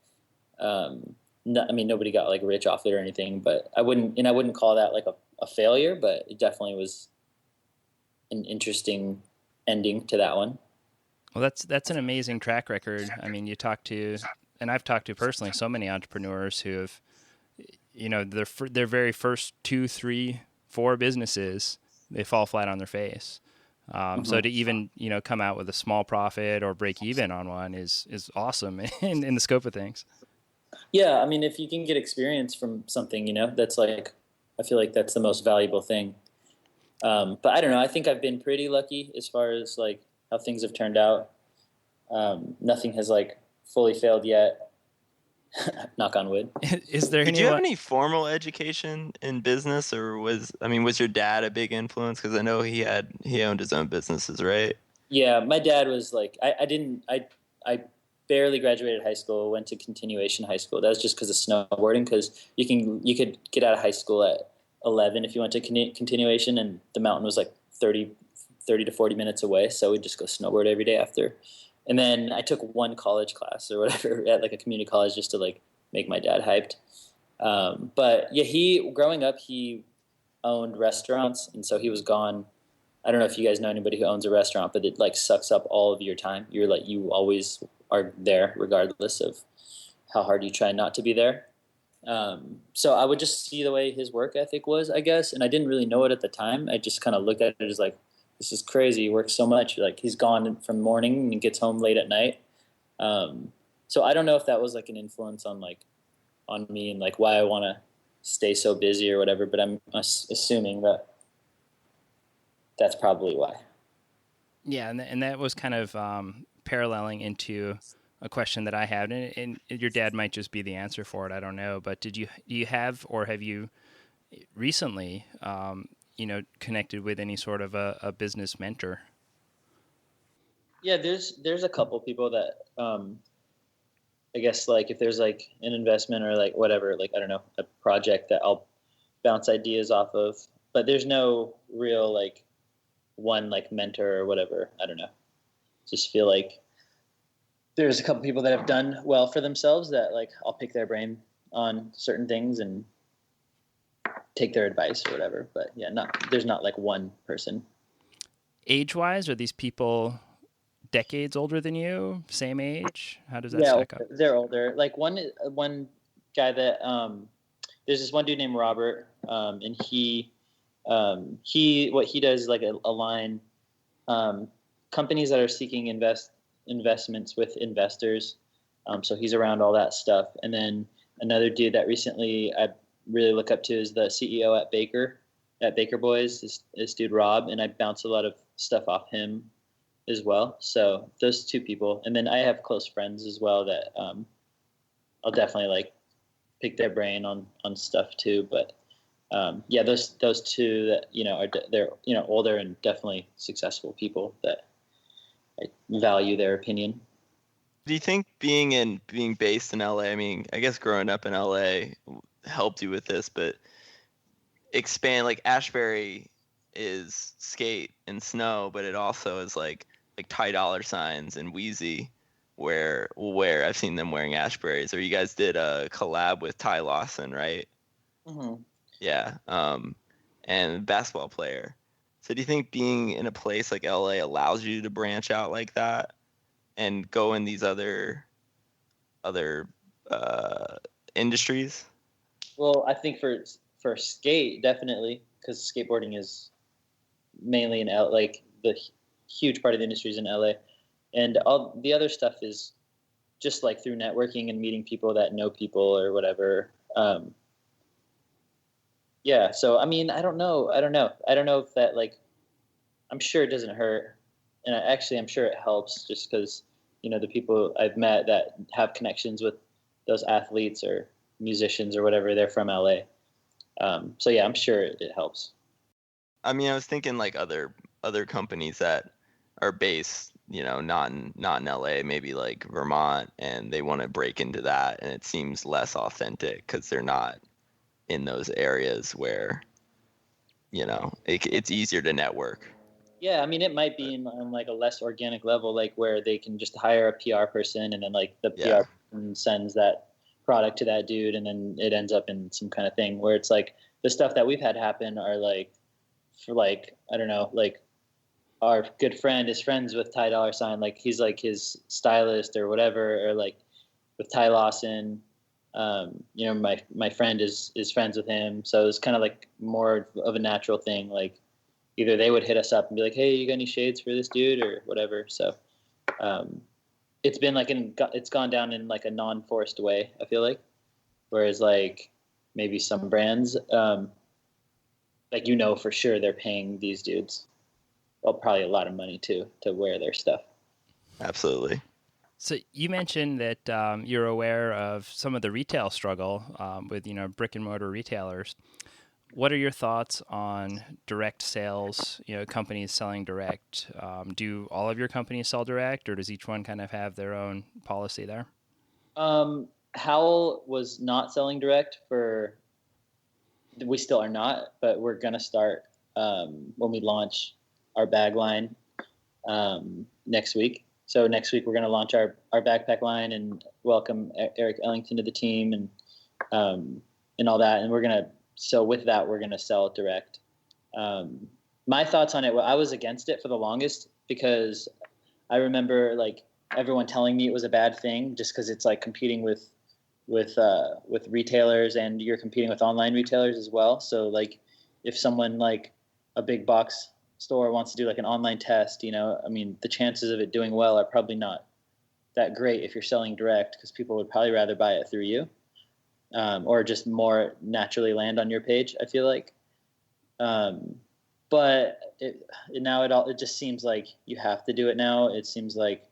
nobody got like rich off it or anything, but I wouldn't call that like a failure, but it definitely was an interesting ending to that one. Well, that's an amazing track record. I mean, you talk to, and I've talked to personally so many entrepreneurs who have, their very first 2, 3, 4 businesses, they fall flat on their face. So to even, come out with a small profit or break even on one is awesome in the scope of things. Yeah, I mean, if you can get experience from something, that's like, I feel like that's the most valuable thing. But I don't know. I think I've been pretty lucky as far as like how things have turned out. Nothing has like fully failed yet. Knock on wood. Is there? Did you have any formal education in business, or was your dad a big influence? Because I know he owned his own businesses, right? Yeah, my dad was like, I barely graduated high school, went to continuation high school. That was just because of snowboarding, because you could get out of high school at 11 if you went to continuation, and the mountain was like 30 to 40 minutes away, so we'd just go snowboard every day after. And then I took one college class or whatever at like a community college just to like make my dad hyped. But yeah, growing up, he owned restaurants, and so he was gone. I don't know if you guys know anybody who owns a restaurant, but it like sucks up all of your time. You always are there regardless of how hard you try not to be there. So I would just see the way his work ethic was, I guess. And I didn't really know it at the time. I just kind of looked at it as like, this is crazy. He works so much. Like he's gone from morning and gets home late at night. So I don't know if that was like an influence on me and like why I want to stay so busy or whatever, but I'm assuming that that's probably why. Yeah. And that was kind of, paralleling into a question that I had, and your dad might just be the answer for it. I don't know, but do you have, or have you recently, connected with any sort of a business mentor? Yeah, there's a couple people that, I guess like if there's like an investment or like whatever, like, I don't know, a project that I'll bounce ideas off of, but there's no real like one like mentor or whatever. I don't know. Just feel like there's a couple people that have done well for themselves that like I'll pick their brain on certain things and take their advice or whatever. But yeah, there's not like one person. Age-wise, are these people decades older than you? Same age? How does that stack up? They're older. Like one guy that there's this one dude named Robert, and he what he does is like align companies that are seeking investments with investors. So he's around all that stuff. And then another dude that recently I really look up to is the CEO at Baker Boys, this dude Rob, and I bounce a lot of stuff off him as well. So those two people. And then I have close friends as well that I'll definitely like pick their brain on stuff too. But yeah, those two that they're older and definitely successful people that I value their opinion. Do you think being based in LA, I mean, I guess growing up in LA helped you with this, but expand, like Ashbury is skate and snow, but it also is like Ty Dollar Signs and Wheezy, where I've seen them wearing Ashburys. Or you guys did a collab with Ty Lawson, right? Mm-hmm. Yeah. And basketball player. So do you think being in a place like LA allows you to branch out like that and go in these other industries? Well, I think for skate, definitely, because skateboarding is mainly in LA, like the huge part of the industry is in LA, and all the other stuff is just like through networking and meeting people that know people or whatever. Yeah, so I mean, I don't know if that, like, I'm sure it doesn't hurt, and I'm sure it helps, just because the people I've met that have connections with those athletes or musicians or whatever, they're from LA. So yeah, I'm sure it helps. I mean, I was thinking like other companies that are based, not in LA, maybe like Vermont, and they want to break into that, and it seems less authentic because they're not in those areas where, it's easier to network. Yeah, I mean, it might be on like a less organic level, like where they can just hire a PR person, and then like the PR person sends that product to that dude, and then it ends up in some kind of thing where it's like the stuff that we've had happen are like, for like, I don't know, like our good friend is friends with Ty Dollar Sign, like he's like his stylist or whatever, or like with Ty Lawson, my friend is friends with him, so it's kind of like more of a natural thing. Like either they would hit us up and be like, hey, you got any shades for this dude or whatever. So it's been like it's gone down in like a non-forced way, I feel like. Whereas like maybe some brands, like for sure they're paying these dudes, well, probably a lot of money too, to wear their stuff. Absolutely. So you mentioned that you're aware of some of the retail struggle with brick and mortar retailers. What are your thoughts on direct sales, companies selling direct? Do all of your companies sell direct, or does each one kind of have their own policy there? Howell was not selling direct we still are not, but we're going to start when we launch our bag line next week. So next week we're going to launch our backpack line and welcome Eric Ellington to the team and all that. And so with that, we're going to sell it direct. My thoughts on it, I was against it for the longest because I remember like everyone telling me it was a bad thing just because it's like competing with with retailers, and you're competing with online retailers as well. So like if someone like a big box store wants to do like an online test, you know, I mean, the chances of it doing well are probably not that great if you're selling direct, because people would probably rather buy it through you, or just more naturally land on your page, I feel like. But it just seems like you have to do it now. It seems like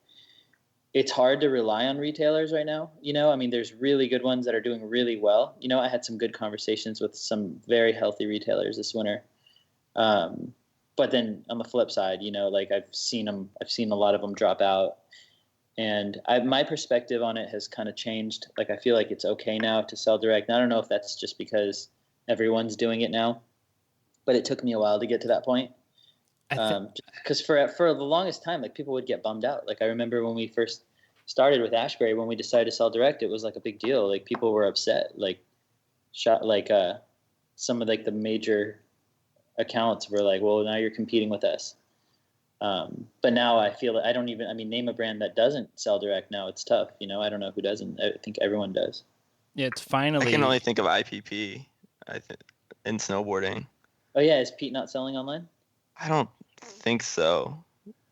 it's hard to rely on retailers right now. You know, I mean, there's really good ones that are doing really well. You know, I had some good conversations with some very healthy retailers this winter. But then on the flip side, you know, like I've seen a lot of them drop out, and my perspective on it has kind of changed. Like, I feel like it's okay now to sell direct. And I don't know if that's just because everyone's doing it now, but it took me a while to get to that point. Because for the longest time, like, people would get bummed out. Like, I remember when we first started with Ashbury, when we decided to sell direct, it was like a big deal. Like, people were upset. Like, some of like the major accounts were like, well, now you're competing with us. But now I feel like name a brand that doesn't sell direct now. It's tough. You know, I don't know who doesn't. I think everyone does. Yeah, it's finally. I can only think of IPP, in snowboarding. Oh yeah, is Pete not selling online? I don't think so.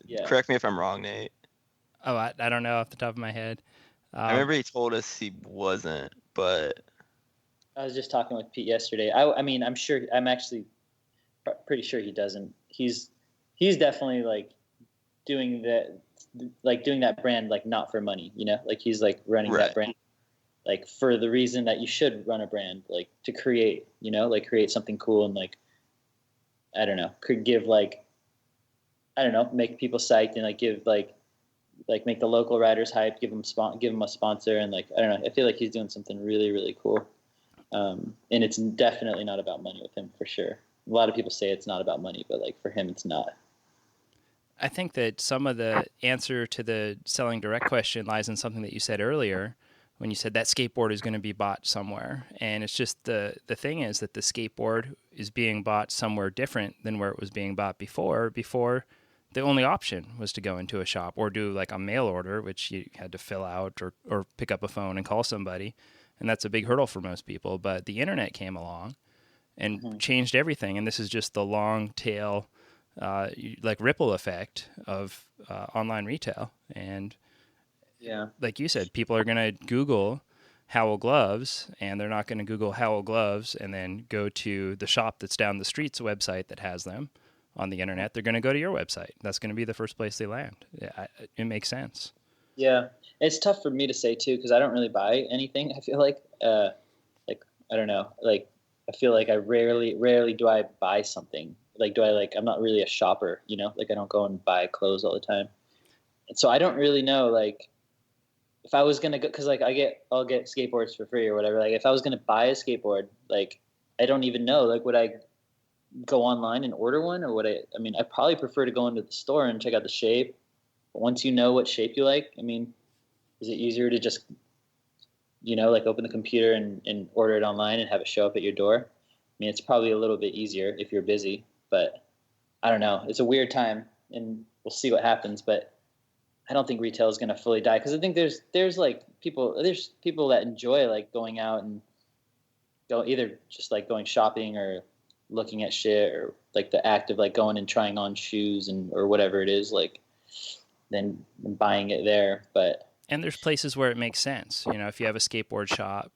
Yeah. Correct me if I'm wrong, Nate. Oh, I don't know off the top of my head. I remember he told us he wasn't, but I was just talking with Pete yesterday. I'm actually pretty sure he doesn't. He's definitely like doing that brand, like, not for money, you know, like he's like running that brand like for the reason that you should run a brand, like to create, you know, like create something cool and like, I don't know, could give like, I don't know, make people psyched and like give like make the local riders hyped, give them a sponsor, and like, I don't know, I feel like he's doing something really, really cool. And it's definitely not about money with him, for sure. A lot of people say it's not about money, but like for him, it's not. I think that some of the answer to the selling direct question lies in something that you said earlier when you said that skateboard is going to be bought somewhere. And it's just the thing is that the skateboard is being bought somewhere different than where it was being bought before. Before, the only option was to go into a shop or do like a mail order, which you had to fill out or pick up a phone and call somebody. And that's a big hurdle for most people. But the internet came along and changed everything. And this is just the long tail, like ripple effect of online retail. And yeah, like you said, people are going to Google Howell gloves, and they're not going to Google Howell gloves and then go to the shop that's down the street's website that has them on the internet. They're going to go to your website. That's going to be the first place they land. It makes sense. Yeah. It's tough for me to say too, because I don't really buy anything. I feel like I don't know, like I feel like I rarely do I buy something. Like, I'm not really a shopper, you know, like I don't go and buy clothes all the time. And so I don't really know, like, if I was going to go, cause like I'll get skateboards for free or whatever. Like if I was going to buy a skateboard, like, I don't even know, like, would I go online and order one, or would I mean, I probably prefer to go into the store and check out the shape. But once you know what shape you like, I mean, is it easier to just, you know, like open the computer and order it online and have it show up at your door? I mean, it's probably a little bit easier if you're busy, but I don't know. It's a weird time, and we'll see what happens, but I don't think retail is going to fully die, because I think there's people that enjoy like going out and either just like going shopping or looking at shit, or like the act of like going and trying on shoes or whatever it is, like then buying it there. And there's places where it makes sense. You know, if you have a skateboard shop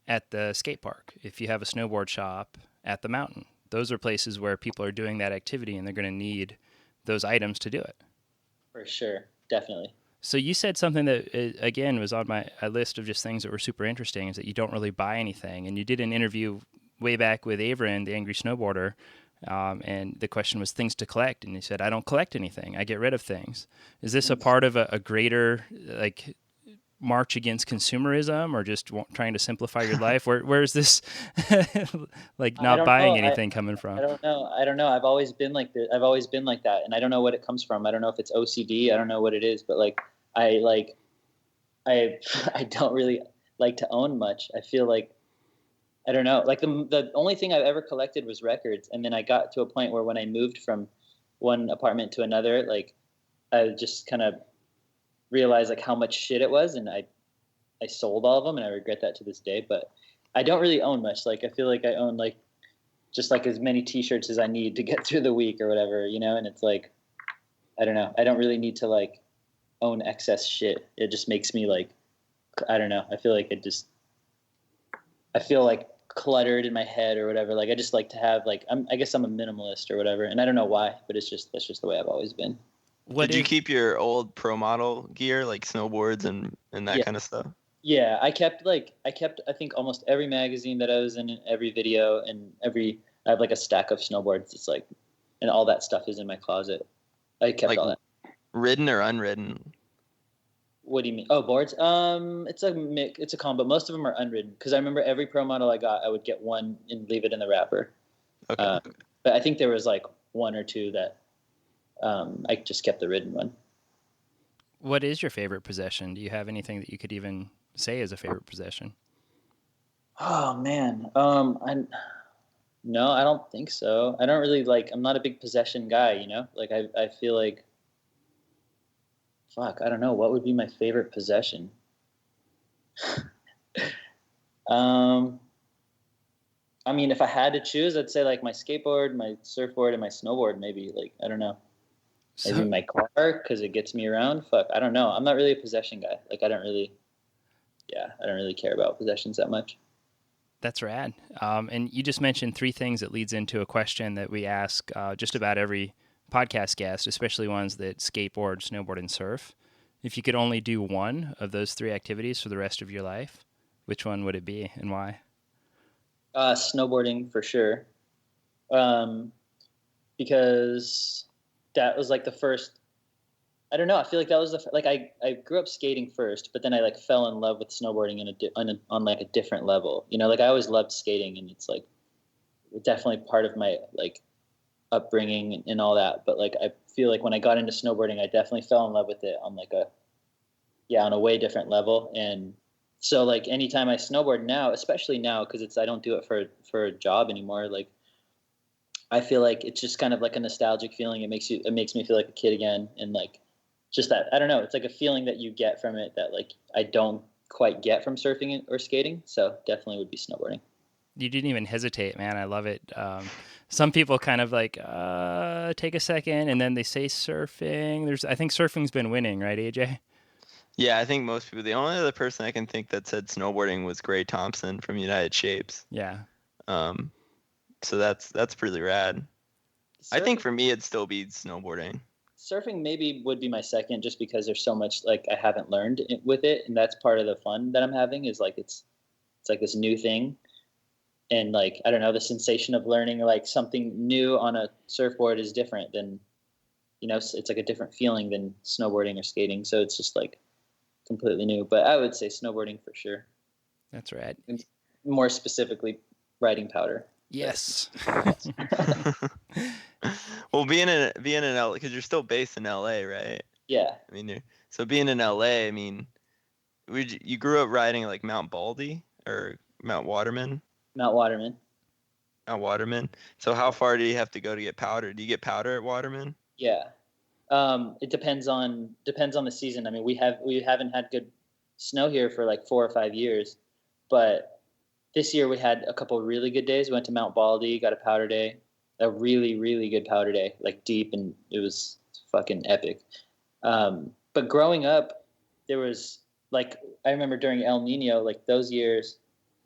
at the skate park, if you have a snowboard shop at the mountain, those are places where people are doing that activity and they're going to need those items to do it. For sure. Definitely. So you said something that, again, was on my list of just things that were super interesting, is that you don't really buy anything. And you did an interview way back with Averin, the Angry Snowboarder, and the question was things to collect. And you said, I don't collect anything. I get rid of things. Is this a part of a greater, like, march against consumerism, or just trying to simplify your life? Where is this, like, not buying anything coming from? I don't know. I've always been like that, and I don't know what it comes from. I don't know if it's OCD. I don't know what it is, but like, I don't really like to own much. I feel like, I don't know. Like the only thing I've ever collected was records, and then I got to a point where when I moved from one apartment to another, like I just kind of realized like how much shit it was, and I I sold all of them, and I regret that to this day. But I don't really own much. Like I feel like I own like just like as many t-shirts as I need to get through the week or whatever, you know? And it's like, I don't know. I don't really need to like own excess shit. It just makes me like, I don't know. I feel like I feel like cluttered in my head or whatever. Like I just like to have like, I guess I'm a minimalist or whatever. And I don't know why, but that's just the way I've always been. Did you keep your old pro model gear, like snowboards and that kind of stuff? Yeah, I kept I think almost every magazine that I was in, every video, and I have like a stack of snowboards. It's like, and all that stuff is in my closet. I kept like, all that. Ridden or unridden? What do you mean? Oh, boards. It's a combo. Most of them are unridden because I remember every pro model I got, I would get one and leave it in the wrapper. Okay. But I think there was like one or two that I just kept the ridden one. What is your favorite possession? Do you have anything that you could even say is a favorite possession? Oh man. No, I don't think so. I don't really I'm not a big possession guy, you know? Like I feel like, fuck, I don't know. What would be my favorite possession? I mean, if I had to choose, I'd say like my skateboard, my surfboard, and my snowboard, maybe. Like, I don't know. Maybe my car, because it gets me around. Fuck, I don't know. I'm not really a possession guy. Like, I don't really care about possessions that much. That's rad. And you just mentioned three things that leads into a question that we ask just about every podcast guest, especially ones that skateboard, snowboard, and surf. If you could only do one of those three activities for the rest of your life, which one would it be and why? Snowboarding for sure. Because that was like the first, I don't know. I feel like that was I grew up skating first, but then I like fell in love with snowboarding on like a different level. You know, like I always loved skating, and it's like definitely part of my like upbringing and all that. But like I feel like when I got into snowboarding, I definitely fell in love with it on on a way different level. And so like anytime I snowboard now, especially now, because I don't do it for a job anymore. Like I feel like it's just kind of like a nostalgic feeling. It makes me feel like a kid again, and like. Just that, I don't know, it's like a feeling that you get from it that like I don't quite get from surfing or skating. So definitely would be snowboarding. You didn't even hesitate, man. I love it. Some people kind of like take a second and then they say surfing. I think surfing's been winning, right, AJ? Yeah, I think most people. The only other person I can think that said snowboarding was Gray Thompson from United Shapes. Yeah. So that's pretty rad. I think for me it'd still be snowboarding. Surfing maybe would be my second, just because there's so much like I haven't learned with it, and that's part of the fun that I'm having. Is like it's like this new thing, and like I don't know, the sensation of learning like something new on a surfboard is different than, you know, it's like a different feeling than snowboarding or skating. So it's just like completely new. But I would say snowboarding for sure. That's right. And more specifically, riding powder. Yes. Well, being in LA, because you're still based in LA, right? Yeah. I mean, so being in LA, I mean, you grew up riding like Mount Baldy or Mount Waterman? Mount Waterman. Mount Waterman. So how far do you have to go to get powder? Do you get powder at Waterman? Yeah. It depends on the season. I mean, we haven't had good snow here for like 4 or 5 years, but this year we had a couple of really good days. We went to Mount Baldy, got a powder day, a really, really good powder day, like deep, and it was fucking epic. But growing up, there was like, I remember during El Nino, like those years,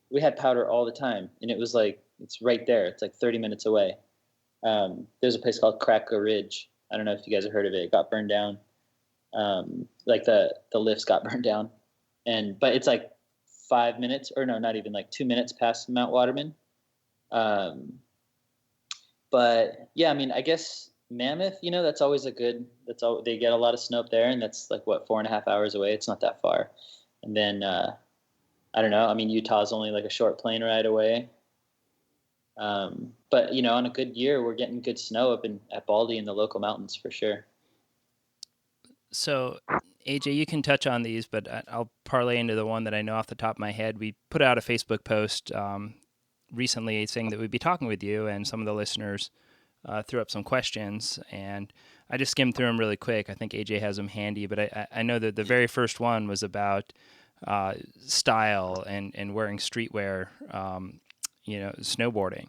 we had powder all the time, and it was like, it's right there. It's like 30 minutes away. There's a place called Cracker Ridge. I don't know if you guys have heard of it. It got burned down. Like the lifts got burned down, but it's like 5 minutes, or no, not even, like 2 minutes past Mount Waterman. But yeah, I mean, I guess Mammoth, you know, they get a lot of snow up there, and that's like 4.5 hours away. It's not that far. And then I don't know. I mean, Utah's only like a short plane ride away. But you know, on a good year, we're getting good snow up at Baldy in the local mountains for sure. So, AJ, you can touch on these, but I'll parlay into the one that I know off the top of my head. We put out a Facebook post recently saying that we'd be talking with you, and some of the listeners threw up some questions, and I just skimmed through them really quick. I think AJ has them handy, but I know that the very first one was about style and wearing streetwear, snowboarding.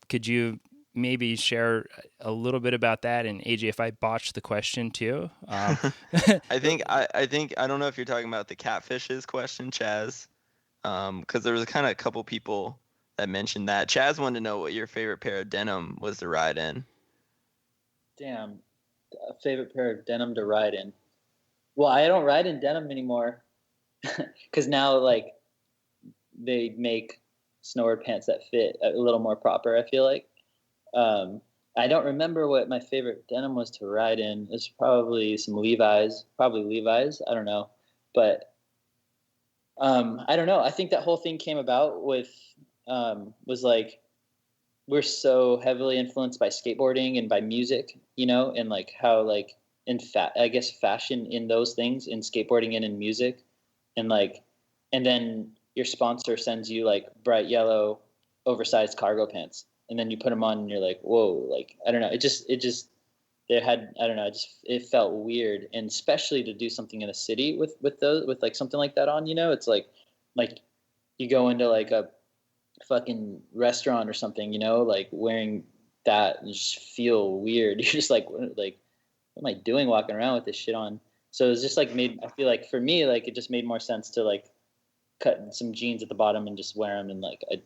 Could you maybe share a little bit about that? And AJ, if I botched the question too, I think I don't know if you're talking about the catfishes question, Chaz, because there was kind of a couple people that mentioned that. Chaz wanted to know what your favorite pair of denim was to ride in. Damn, a favorite pair of denim to ride in. Well, I don't ride in denim anymore because now like they make snowboard pants that fit a little more proper, I feel like. I don't remember what my favorite denim was to ride in. It's probably some Levi's. I don't know. But I don't know. I think that whole thing came about with was like we're so heavily influenced by skateboarding and by music, and like how like I guess fashion in those things, in skateboarding and in music, and then your sponsor sends you like bright yellow oversized cargo pants, and then you put them on and you're like, whoa, like I don't know, it felt weird, and especially to do something in a city with like something like that on, it's like you go into like a fucking restaurant or something, like wearing that and just feel weird. You're just like what am I doing walking around with this shit on? So it was just like I feel like for me, like it just made more sense to like cut some jeans at the bottom and just wear them. And like, I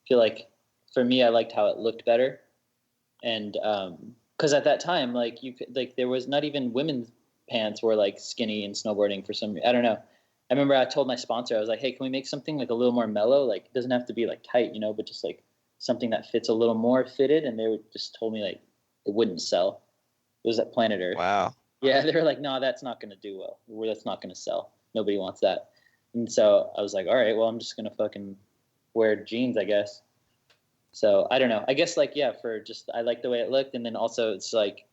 feel like for me, I liked how it looked better. And, cause at that time, like there was not even women's pants were like skinny and snowboarding for some reason. I don't know. I remember I told my sponsor, I was like, hey, can we make something like a little more mellow? Like it doesn't have to be like tight, but just like something that fits a little more fitted. And they just told me like it wouldn't sell. It was at Planet Earth. Wow. Yeah. They were like, no, that's not going to do well. That's not going to sell. Nobody wants that. And so I was like, all right, well, I'm just going to fucking wear jeans, I guess. So I don't know. I guess like, yeah, I like the way it looked. And then also it's like,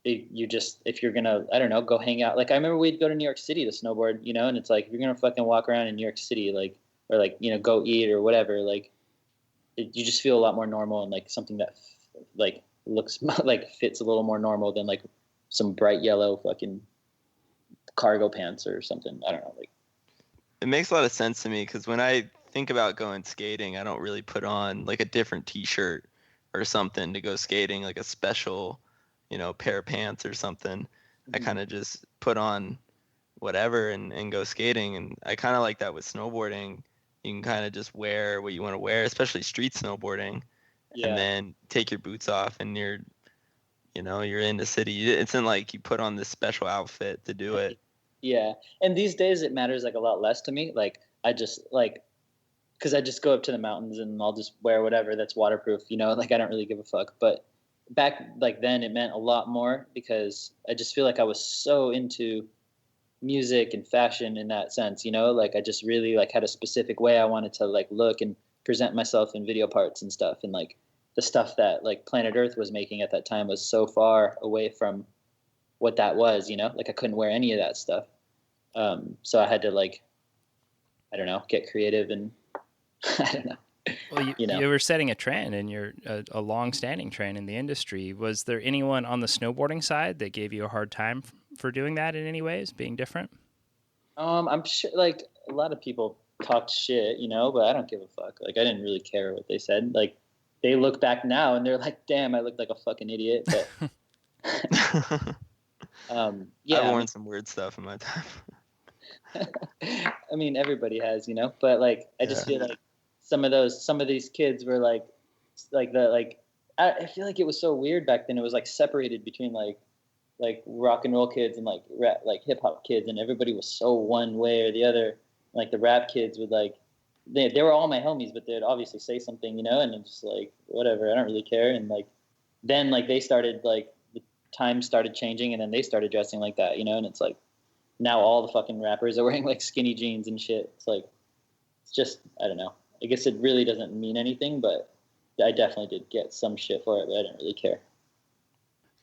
if you're going to, I don't know, go hang out. Like I remember we'd go to New York City to snowboard, and it's like, if you're going to fucking walk around in New York City, like, or like, go eat or whatever, like you just feel a lot more normal, and like something that like looks like fits a little more normal than like some bright yellow fucking cargo pants or something. I don't know. Like, it makes a lot of sense to me because when I think about going skating, I don't really put on like a different t-shirt or something to go skating, like a special, pair of pants or something. Mm-hmm. I kind of just put on whatever and go skating. And I kind of like that with snowboarding. You can kind of just wear what you want to wear, especially street snowboarding, and then take your boots off and you're in the city. It's not like you put on this special outfit to do it. Yeah. And these days it matters like a lot less to me. Like I just like, cause I just go up to the mountains and I'll just wear whatever that's waterproof, like I don't really give a fuck. But back like then it meant a lot more because I just feel like I was so into music and fashion in that sense, like I just really like had a specific way I wanted to like look and present myself in video parts and stuff. And like the stuff that like Planet Earth was making at that time was so far away from what that was, like I couldn't wear any of that stuff. So I had to like, I don't know, get creative and I don't know. Well, you were setting a trend, and you're a long-standing trend in the industry. Was there anyone on the snowboarding side that gave you a hard time for doing that in any ways, being different? I'm sure like a lot of people talked shit, but I don't give a fuck. Like I didn't really care what they said. Like they look back now and they're like, damn, I looked like a fucking idiot. But I've worn some weird stuff in my time. I mean, everybody has, but like, I just feel like some of these kids were I feel like it was so weird back then. It was like separated between like rock and roll kids and like rap, like hip hop kids, and everybody was so one way or the other. Like the rap kids would like, they were all my homies, but they'd obviously say something, and I'm just like, whatever, I don't really care. And like, then like they started like the time started changing, and then they started dressing like that, and it's like, now all the fucking rappers are wearing like skinny jeans and shit. It's like, it's just, I don't know. I guess it really doesn't mean anything, but I definitely did get some shit for it, but I didn't really care.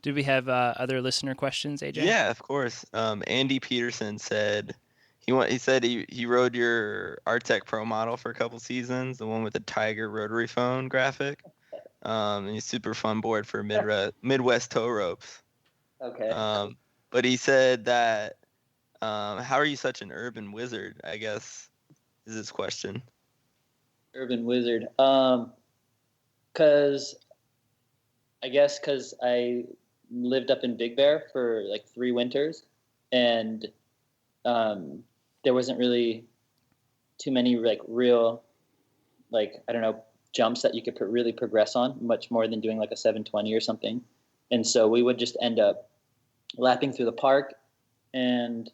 Did we have other listener questions, AJ? Yeah, of course. Andy Peterson said he rode your Artec Pro model for a couple seasons, the one with the Tiger rotary phone graphic. And he's super fun board for Midwest tow ropes. Okay. But he said that How are you such an urban wizard, I guess, is this question. Urban wizard. Because I lived up in Big Bear for like 3 winters, and there wasn't really too many like real, like, I don't know, jumps that you could really progress on much more than doing like a 720 or something. And so we would just end up lapping through the park, and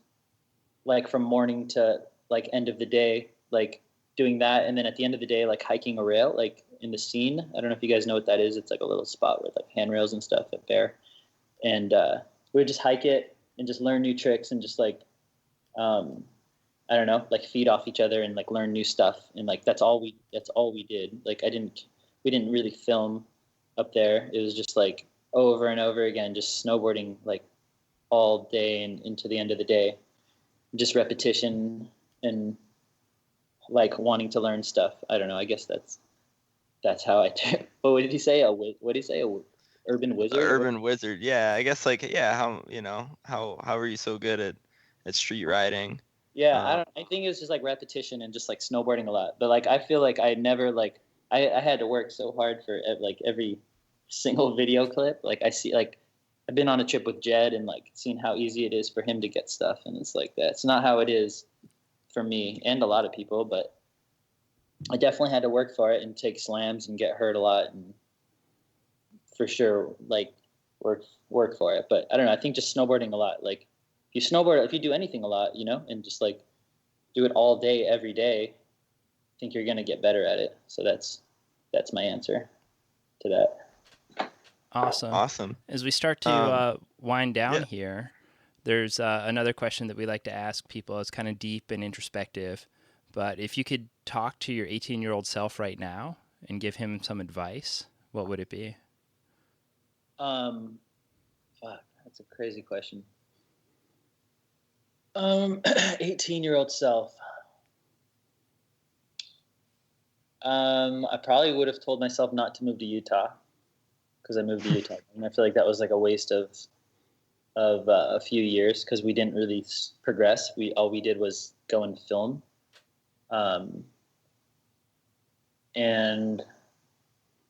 like from morning to like end of the day, like doing that. And then at the end of the day, like hiking a rail, like in the scene. I don't know if you guys know what that is. It's like a little spot with like handrails and stuff at Bear. And we would just hike it and just learn new tricks and just like, I don't know, like feed off each other and like learn new stuff. And like, that's all we did. Like we didn't really film up there. It was just like over and over again, just snowboarding like all day and into the end of the day, just repetition and like wanting to learn stuff. I don't know. I guess that's how I do. But what did he say? What did he say? Urban wizard? Urban wizard. Yeah, I guess like, yeah, how are you so good at street riding? Yeah, I think it was just like repetition and just like snowboarding a lot. But like I feel like I never like I had to work so hard for like every single video clip. Like I see, like I've been on a trip with Jed and like seen how easy it is for him to get stuff, and it's like that. It's not how it is for me and a lot of people, but I definitely had to work for it and take slams and get hurt a lot, and for sure like work for it. But I don't know. I think just snowboarding a lot, like if you snowboard, if you do anything a lot, you know, and just like do it all day, every day, I think you're going to get better at it. So that's my answer to that. Awesome. As we start to wind down here, there's another question that we like to ask people. It's kind of deep and introspective, but if you could talk to your 18-year-old self right now and give him some advice, what would it be? Fuck, that's a crazy question. 18-year-old self. I probably would have told myself not to move to Utah, because I moved to Utah, and I feel like that was like a waste of a few years, because we didn't really progress. All we did was go and film, and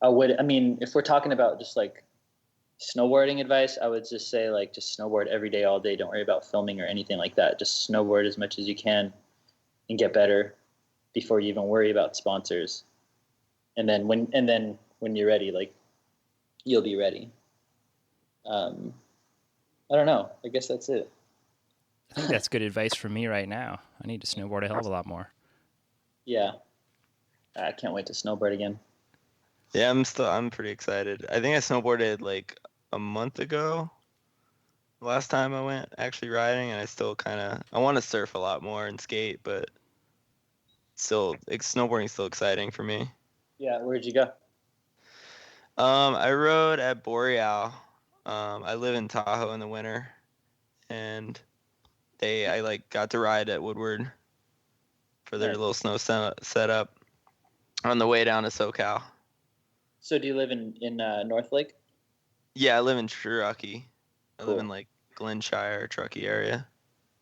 if we're talking about just like snowboarding advice, I would just say like just snowboard every day, all day. Don't worry about filming or anything like that. Just snowboard as much as you can and get better before you even worry about sponsors. And then when you're ready, like you'll be ready. I don't know. I guess that's it. I think that's good advice for me right now. I need to snowboard a hell of a lot more. Yeah. I can't wait to snowboard again. Yeah, I'm pretty excited. I think I snowboarded like a month ago, last time I went actually riding, and I want to surf a lot more and skate, but snowboarding's still exciting for me. Yeah, where'd you go? I rode at Boreal. I live in Tahoe in the winter, and I like got to ride at Woodward for their little snow setup on the way down to SoCal. So do you live in North Lake? Yeah, I live in Truckee. I live in like Glenshire, Truckee area.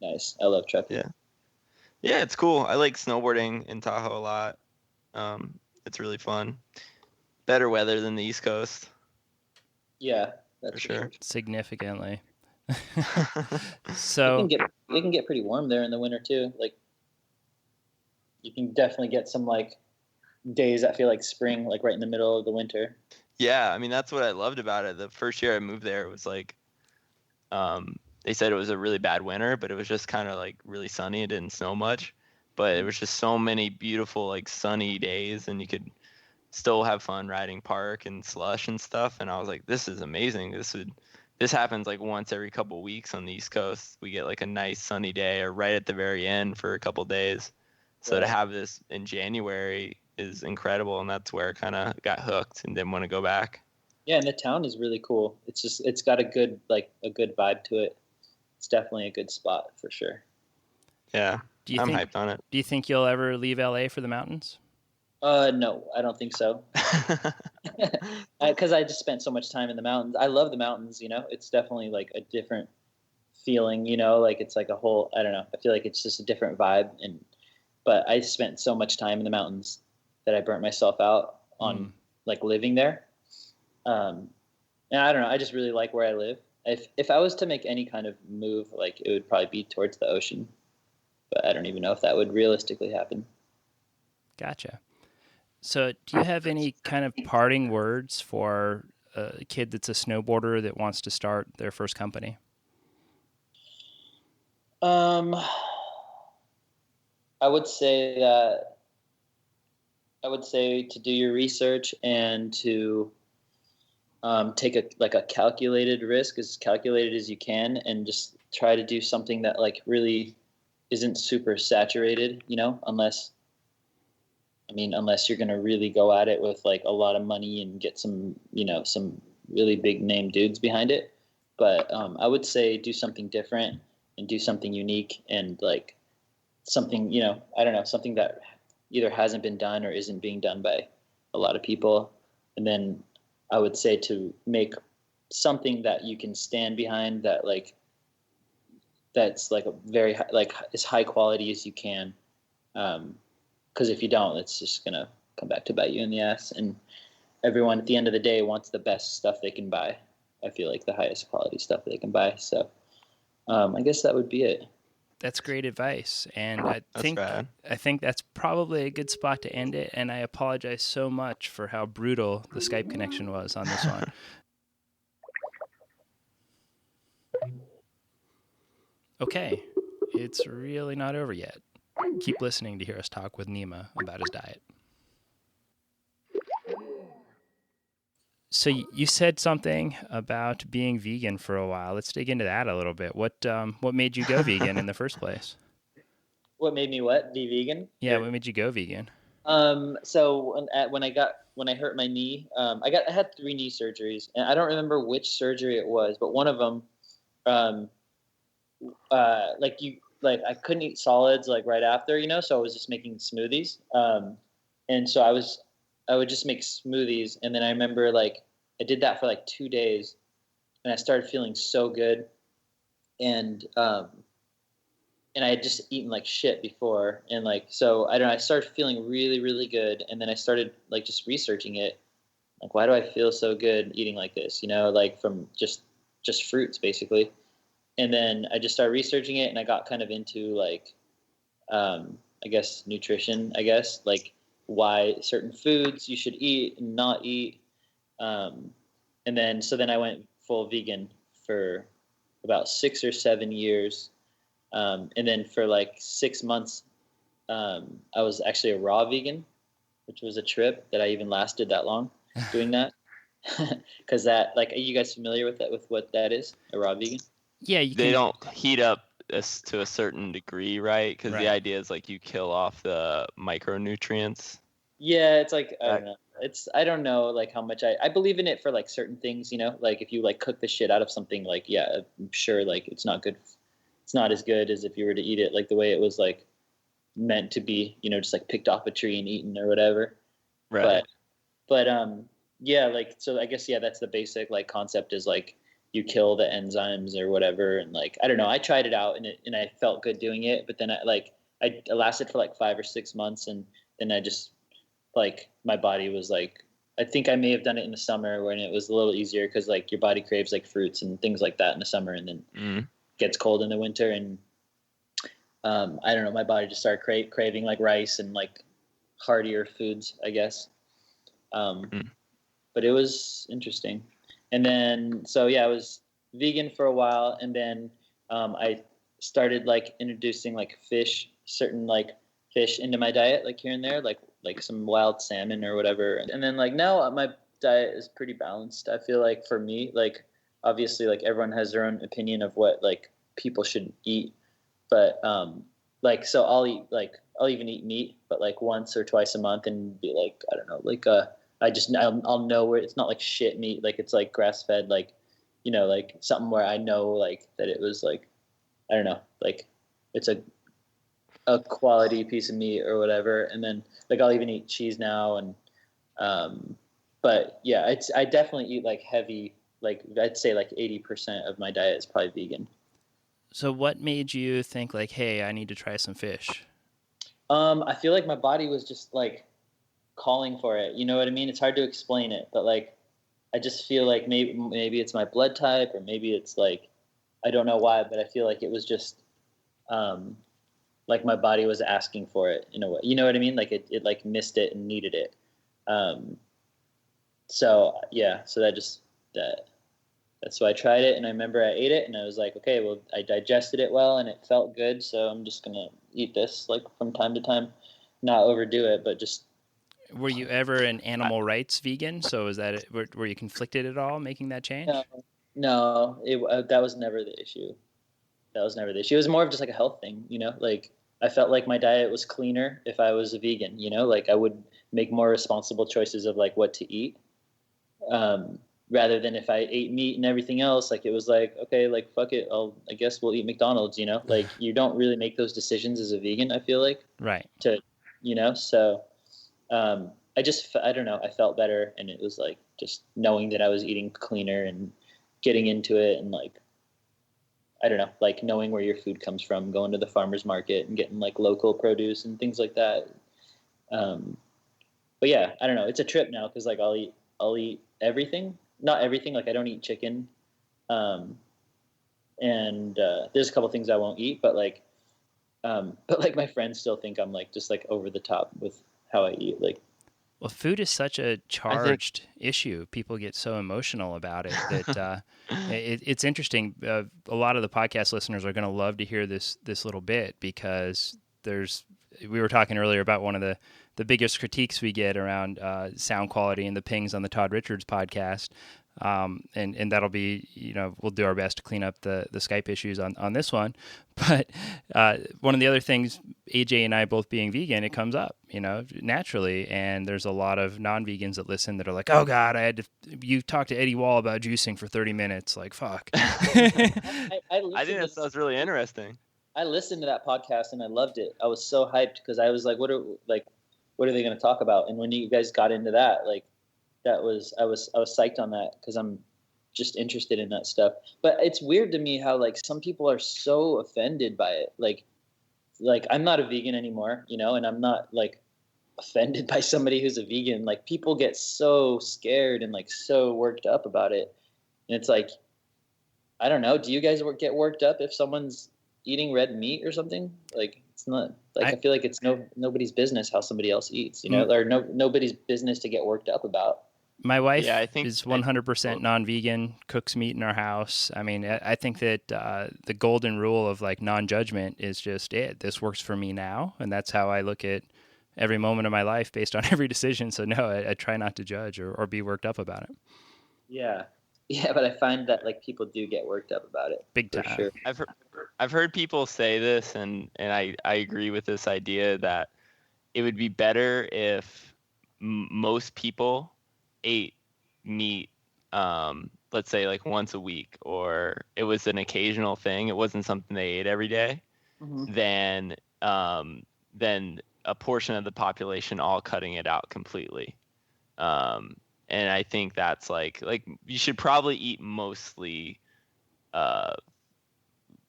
Nice. I love Truckee. Yeah, it's cool. I like snowboarding in Tahoe a lot. It's really fun. Better weather than the East Coast. Yeah, that's for sure. Significantly. So it can get pretty warm there in the winter too. Like you can definitely get some like days that feel like spring, like right in the middle of the winter. Yeah, I mean that's what I loved about it. The first year I moved there, it was like, they said it was a really bad winter, but it was just kind of like really sunny. It didn't snow much, but it was just so many beautiful like sunny days, and you could still have fun riding park and slush and stuff. And I was like, this is amazing. This happens like once every couple weeks on the East Coast. We get like a nice sunny day, or right at the very end for a couple days. So to have this in January is incredible, and that's where I kind of got hooked and didn't want to go back. Yeah, and the town is really cool. It's got a good vibe to it. It's definitely a good spot for sure. Yeah, I'm hyped on it. Do you think you'll ever leave LA for the mountains? No, I don't think so. Because I just spent so much time in the mountains. I love the mountains, you know. It's definitely like a different feeling, you know, like it's like a whole, I don't know. I feel like it's just a different vibe. But I spent so much time in the mountains that I burnt myself out on like living there. And I don't know. I just really like where I live. If I was to make any kind of move, like it would probably be towards the ocean, but I don't even know if that would realistically happen. Gotcha. So do you have any kind of parting words for a kid that's a snowboarder that wants to start their first company? I would say to do your research and to take a calculated risk, as calculated as you can, and just try to do something that like really isn't super saturated, you know, unless you're going to really go at it with like a lot of money and get some, you know, some really big name dudes behind it. But I would say do something different and do something unique and like something, you know, I don't know, something that either hasn't been done or isn't being done by a lot of people. And then I would say to make something that you can stand behind, that like, that's like a very like as high quality as you can. Because if you don't, it's just going to come back to bite you in the ass. And everyone at the end of the day wants the best stuff they can buy. I feel like the highest quality stuff they can buy. So I guess that would be it. That's great advice. And I think that's probably a good spot to end it. And I apologize so much for how brutal the Skype connection was on this one. Okay, it's really not over yet. Keep listening to hear us talk with Nima about his diet. So you said something about being vegan for a while. Let's dig into that a little bit. What made you go vegan in the first place? What made me be vegan? Yeah, what made you go vegan? So when I hurt my knee, I had 3 knee surgeries, and I don't remember which surgery it was, but one of them, I couldn't eat solids like right after, you know, so I was just making smoothies. And so I would just make smoothies. And then I remember like I did that for like 2 days and I started feeling so good. And I had just eaten like shit before. And like, so I don't know, I started feeling really, really good. And then I started like just researching it. Like, why do I feel so good eating like this? You know, like from just fruits basically. And then I just started researching it and I got kind of into like, I guess nutrition, like why certain foods you should eat and not eat. And then I went full vegan for about 6 or 7 years. And then for like 6 months, I was actually a raw vegan, which was a trip that I even lasted that long doing that. Cause that, like, are you guys familiar with that, with what that is? A raw vegan? Yeah. They don't heat up to a certain degree, right? Because the idea is like you kill off the micronutrients. Yeah, it's like I don't know. I don't know like how much I believe in it for like certain things, you know, like if you like cook the shit out of something, like yeah, I'm sure like it's not good. It's not as good as if you were to eat it like the way it was like meant to be, you know, just like picked off a tree and eaten or whatever. Right. But yeah, like so I guess yeah, that's the basic like concept is like you kill the enzymes or whatever, and like I don't know, I tried it out and I felt good doing it, but then I lasted for like 5 or 6 months, and then I just like my body was like, I think I may have done it in the summer when it was a little easier because like your body craves like fruits and things like that in the summer, and then gets cold in the winter, and I don't know, my body just started craving like rice and like heartier foods, I guess. But it was interesting. And then, so yeah, I was vegan for a while, and then I started like introducing like certain like fish into my diet, like here and there, like some wild salmon or whatever. And then like now my diet is pretty balanced. I feel like for me, like obviously like everyone has their own opinion of what like people should eat, but like so I'll even eat meat, but like once or twice a month, and be like, I don't know, like I'll know where it's not like shit meat, like it's like grass fed, like, you know, like something where I know like that it was like, I don't know, like it's a quality piece of meat or whatever. And then like I'll even eat cheese now, and but yeah, I definitely eat like heavy, like I'd say like 80% of my diet is probably vegan. So what made you think like, hey, I need to try some fish? I feel like my body was just like calling for it. You know what I mean? It's hard to explain it, but like I just feel like maybe it's my blood type, or maybe it's like I don't know why, but I feel like it was just like my body was asking for it in a way. You know what I mean? Like it like missed it and needed it. So yeah, so that's why I tried it, and I remember I ate it, and I was like, okay, well, I digested it well, and it felt good, so I'm just gonna eat this like from time to time, not overdo it, but just. Were you ever an animal rights vegan? So is that were you conflicted at all making that change? No, that was never the issue. That was never the issue. It was more of just like a health thing, you know. Like I felt like my diet was cleaner if I was a vegan, you know. Like I would make more responsible choices of like what to eat. Rather than if I ate meat and everything else, like it was like, okay, like fuck it, I guess we'll eat McDonald's, you know? Like you don't really make those decisions as a vegan, I feel like. Right. So I don't know, I felt better, and it was like just knowing that I was eating cleaner and getting into it, and like I don't know, like knowing where your food comes from, going to the farmer's market and getting like local produce and things like that. But yeah, I don't know, it's a trip now because like I'll eat everything. Not everything, like I don't eat chicken, and there's a couple things I won't eat, but like my friends still think I'm like just like over the top with how I eat. Like, well, food is such a charged issue. People get so emotional about it that it's interesting. A lot of the podcast listeners are going to love to hear this little bit, because we were talking earlier about one of the biggest critiques we get around sound quality and the pings on the Todd Richards podcast. And that'll be, we'll do our best to clean up the Skype issues on this one. But one of the other things, AJ and I both being vegan, it comes up, naturally. And there's a lot of non-vegans that listen that are like, oh God, you talked to Eddie Wall about juicing for 30 minutes. Like, fuck. I think that sounds really interesting. I listened to that podcast and I loved it. I was so hyped because I was like, what are they going to talk about? And when you guys got into that, like, I was psyched on that because I'm just interested in that stuff. But it's weird to me how like some people are so offended by it. Like I'm not a vegan anymore, and I'm not like offended by somebody who's a vegan. Like people get so scared and like so worked up about it. And it's like, I don't know. Do you guys get worked up if someone's eating red meat or something? Like it's not like I feel like it's nobody's business how somebody else eats, or nobody's business to get worked up about. My wife is 100% non-vegan, cooks meat in our house. I mean, I think that the golden rule of like non-judgment is just it. This works for me now, and that's how I look at every moment of my life based on every decision. So no, I try not to judge or be worked up about it. Yeah, but I find that like people do get worked up about it. Big time. For sure. I've heard people say this, and I agree with this idea that it would be better if most people ate meat, let's say like once a week, or it was an occasional thing. It wasn't something they ate every day. Mm-hmm. Then a portion of the population all cutting it out completely. And I think that's like you should probably eat mostly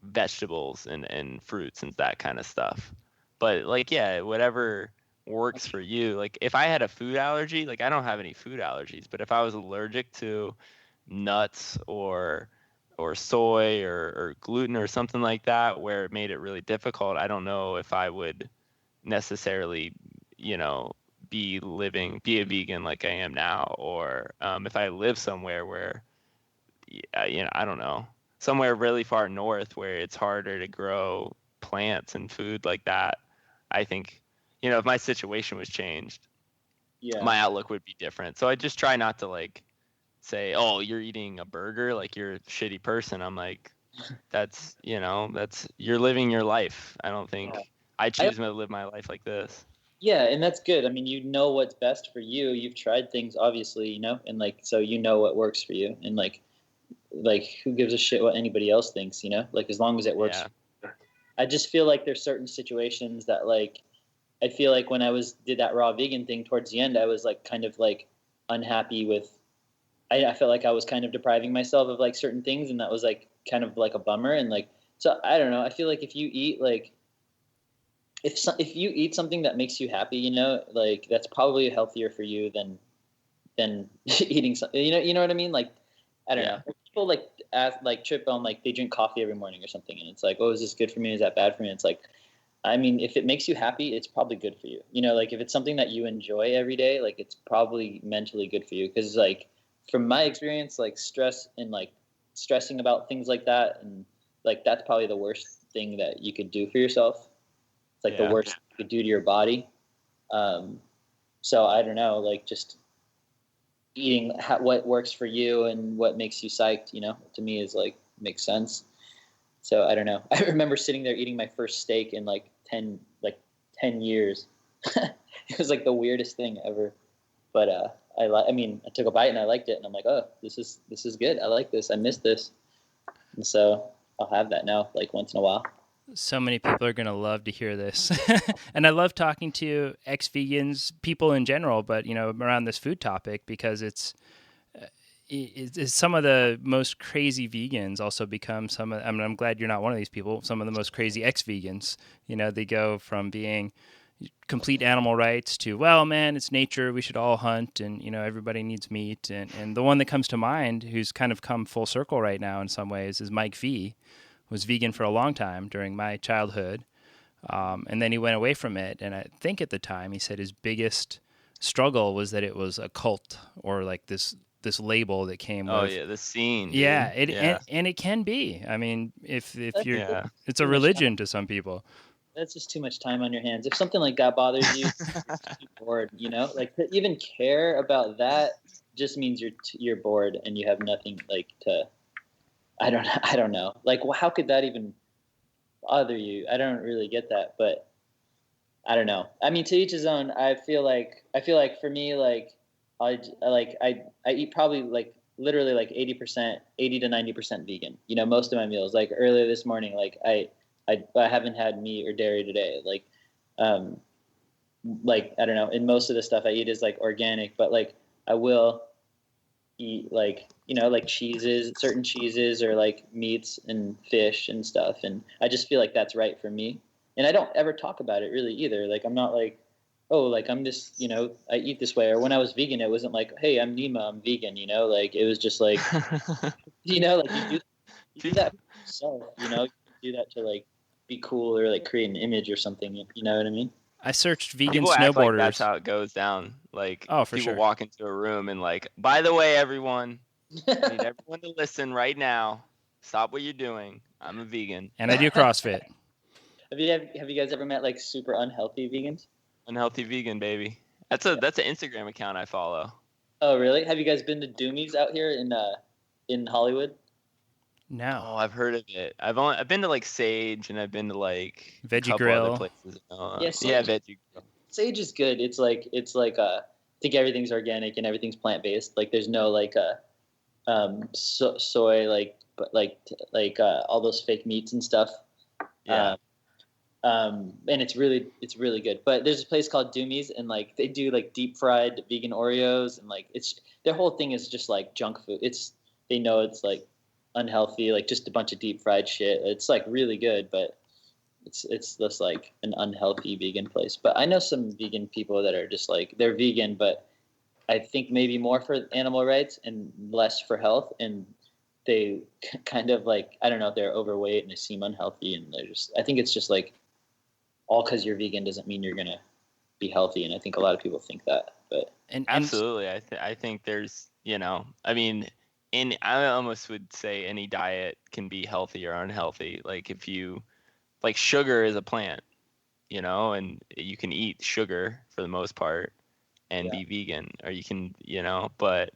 vegetables and fruits and that kind of stuff. But like, yeah, whatever works for you. Like if I had a food allergy, like I don't have any food allergies, but if I was allergic to nuts or soy or gluten or something like that, where it made it really difficult, I don't know if I would necessarily, be a vegan like I am now, or if I live somewhere where, I don't know, somewhere really far north where it's harder to grow plants and food like that, I think, if my situation was changed, my outlook would be different. So I just try not to like say, oh, you're eating a burger, like you're a shitty person. I'm like, that's you're living your life. I don't think I choose to live my life like this. Yeah, and that's good. I mean, what's best for you. You've tried things, obviously, and like so what works for you, and like who gives a shit what anybody else thinks, like as long as it works. Yeah. I just feel like there's certain situations that like I feel like when I did that raw vegan thing towards the end, I was like kind of like unhappy with. I felt like I was kind of depriving myself of like certain things, and that was like kind of like a bummer. And like So I don't know. I feel like if you eat like if you eat something that makes you happy, you know, like that's probably healthier for you than eating something. You know what I mean? Like I don't know. People like trip on like they drink coffee every morning or something, and it's like, oh, is this good for me? Is that bad for me? It's like, I mean, if it makes you happy, it's probably good for you. You know, like if it's something that you enjoy every day, like it's probably mentally good for you. Because like from my experience, like stress and like stressing about things like that, and like that's probably the worst thing that you could do for yourself. It's like the worst you could do to your body. So I don't know, like just eating what works for you and what makes you psyched, you know, to me is like makes sense. So I don't know. I remember sitting there eating my first steak in like 10 years. It was like the weirdest thing ever. But I mean, I took a bite and I liked it, and I'm like, oh, this is good. I like this. I missed this, and so I'll have that now, like once in a while. So many people are going to love to hear this. And I love talking to ex-vegans, people in general, but, you know, around this food topic, because it's some of the most crazy vegans also become I mean, I'm glad you're not one of these people, some of the most crazy ex-vegans. You know, they go from being complete animal rights to, well, man, it's nature, we should all hunt, and, you know, everybody needs meat. And the one that comes to mind, who's kind of come full circle right now in some ways, is Mike V. Was vegan for a long time during my childhood. And then he went away from it. And I think at the time he said his biggest struggle was that it was a cult, or like this label that came with. Oh yeah, the scene. Yeah, and it can be. I mean, if you're it's a religion to some people. That's just too much time on your hands. If something like that bothers you, you're too bored, you know? Like to even care about that just means you're bored and you have nothing like to I don't know. Like, well, how could that even bother you? I don't really get that, but I don't know. I mean, to each his own. I feel like for me, like I eat probably like literally like 80% to 90% vegan. You know, most of my meals. Like earlier this morning, like I haven't had meat or dairy today. Like I don't know. And most of the stuff I eat is like organic, but like I will eat like, you know, like certain cheeses or like meats and fish and stuff, and I just feel like that's right for me. And I don't ever talk about it really either. Like I'm not like, oh, like I'm just, you know, I eat this way. Or when I was vegan, it wasn't like, hey, I'm Nima, I'm vegan, you know. Like it was just like you know, like you do that for yourself, you know. You do that to like be cool or like create an image or something, you know what I mean? I searched vegan people snowboarders. Act like that's how it goes down. Like, people walk into a room and like, by the way, everyone, I need everyone to listen right now. Stop what you're doing. I'm a vegan. And I do CrossFit. Have you guys ever met like super unhealthy vegans? Unhealthy vegan, baby. That's an Instagram account I follow. Oh, really? Have you guys been to Doomies out here in Hollywood? No. Oh, I've heard of it. I've been to like Sage, and I've been to like Veggie Grill. Other places. Yeah, Veggie Grill. Sage is good. It's like I think everything's organic and everything's plant based. Like there's no like soy like all those fake meats and stuff. Yeah. And it's really good. But there's a place called Doomies, and like they do like deep fried vegan Oreos, and like their whole thing is just like junk food. They know it's like unhealthy, like just a bunch of deep fried shit. It's like really good, but it's just like an unhealthy vegan place. But I know some vegan people that are just like, they're vegan, but I think maybe more for animal rights and less for health, and they kind of like, I don't know, they're overweight and they seem unhealthy, and I think it's just like, all because you're vegan doesn't mean you're gonna be healthy, and I think a lot of people think that. But absolutely, I think there's, you know, I mean, I almost would say any diet can be healthy or unhealthy. Like if you, like sugar is a plant, you know, and you can eat sugar for the most part and be vegan, or you can, you know, but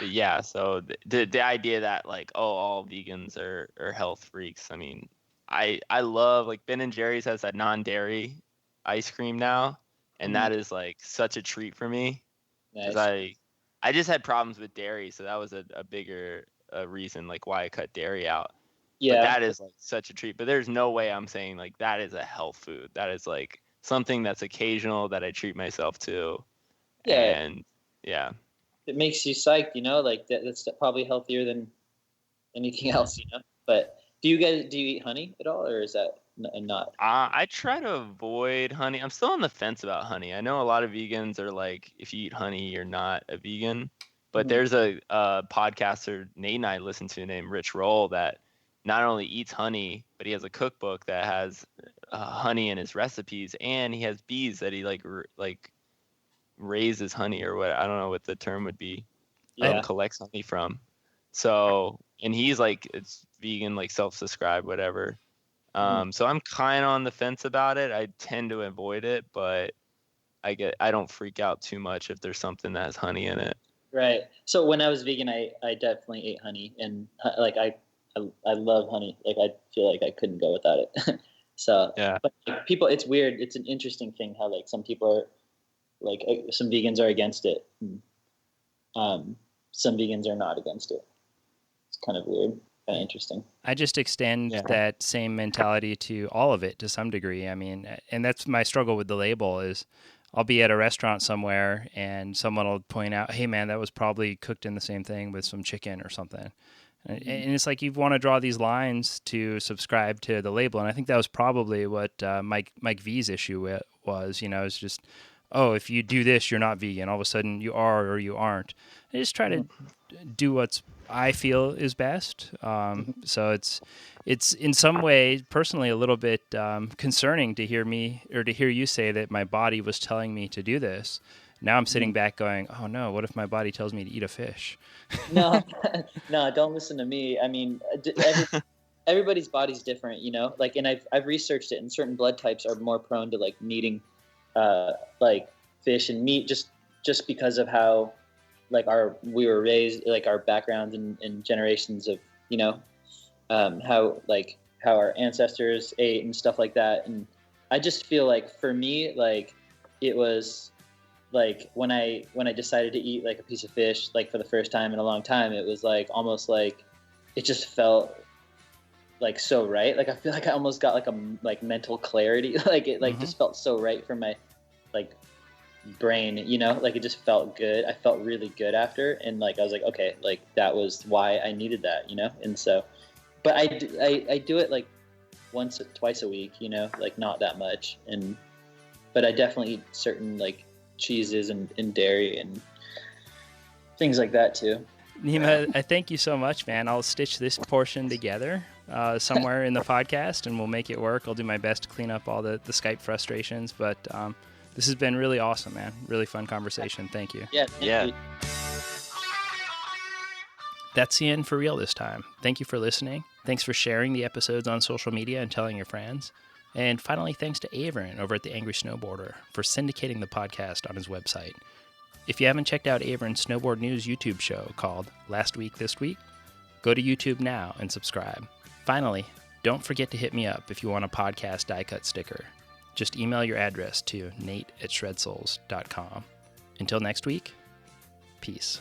yeah, so the idea that like, oh, all vegans are health freaks. I mean, I love, like, Ben and Jerry's has that non-dairy ice cream now, and that is like such a treat for me. Because I just had problems with dairy, so that was a bigger reason like why I cut dairy out. Yeah. But that is like such a treat. But there's no way I'm saying like that is a health food. That is like something that's occasional that I treat myself to. Yeah. And yeah. It makes you psyched, you know, like that's probably healthier than anything else, But do you eat honey at all, or is that not? I try to avoid honey. I'm still on the fence about honey. I know a lot of vegans are like, if you eat honey, you're not a vegan. But there's a podcaster Nate and I listen to named Rich Roll that not only eats honey, but he has a cookbook that has honey in his recipes, and he has bees that he like raises honey, or what, I don't know what the term would be. Collects honey from. So, and he's like, it's vegan, like self-described, whatever. So I'm kind of on the fence about it. I tend to avoid it, but I don't freak out too much if there's something that has honey in it. Right. So when I was vegan, I definitely ate honey, and like I love honey. Like I feel like I couldn't go without it. So yeah. But like, people, it's weird. It's an interesting thing how like some people are like some vegans are against it. Some vegans are not against it. It's kind of weird. Kind of interesting. I just extend that same mentality to all of it to some degree. I mean, and that's my struggle with the label is I'll be at a restaurant somewhere and someone will point out, hey man, that was probably cooked in the same thing with some chicken or something. And it's like you want to draw these lines to subscribe to the label. And I think that was probably what Mike V's issue was, it's just, oh, if you do this, you're not vegan. All of a sudden you are or you aren't. I just try to do what's I feel is best. So it's in some way personally a little bit concerning to hear you say that my body was telling me to do this. Now I'm sitting back going, oh no, what if my body tells me to eat a fish? No, don't listen to me. I mean, everybody's body's different, like, and I've researched it, and certain blood types are more prone to like needing like fish and meat just because of how like we were raised, like our backgrounds and generations of, how our ancestors ate and stuff like that. And I just feel like for me, like it was like when I decided to eat like a piece of fish, like for the first time in a long time, it was like almost like it just felt like so right. Like I feel like I almost got like a mental clarity. Like it like just felt so right for my like brain, like it just felt good. I felt really good after, and like I was like, okay, like that was why I needed that, and so, but I do it like once or twice a week, like not that much, but I definitely eat certain like cheeses and dairy and things like that too. Nima, I thank you so much, man. I'll stitch this portion together somewhere in the podcast, and we'll make it work. I'll do my best to clean up all the Skype frustrations, but this has been really awesome, man. Really fun conversation. Thank you. Yeah. That's the end for real this time. Thank you for listening. Thanks for sharing the episodes on social media and telling your friends. And finally, thanks to Averin over at The Angry Snowboarder for syndicating the podcast on his website. If you haven't checked out Averin's Snowboard News YouTube show called Last Week This Week, go to YouTube now and subscribe. Finally, don't forget to hit me up if you want a podcast die cut sticker. Just email your address to nate@shredsouls.com. Until next week, peace.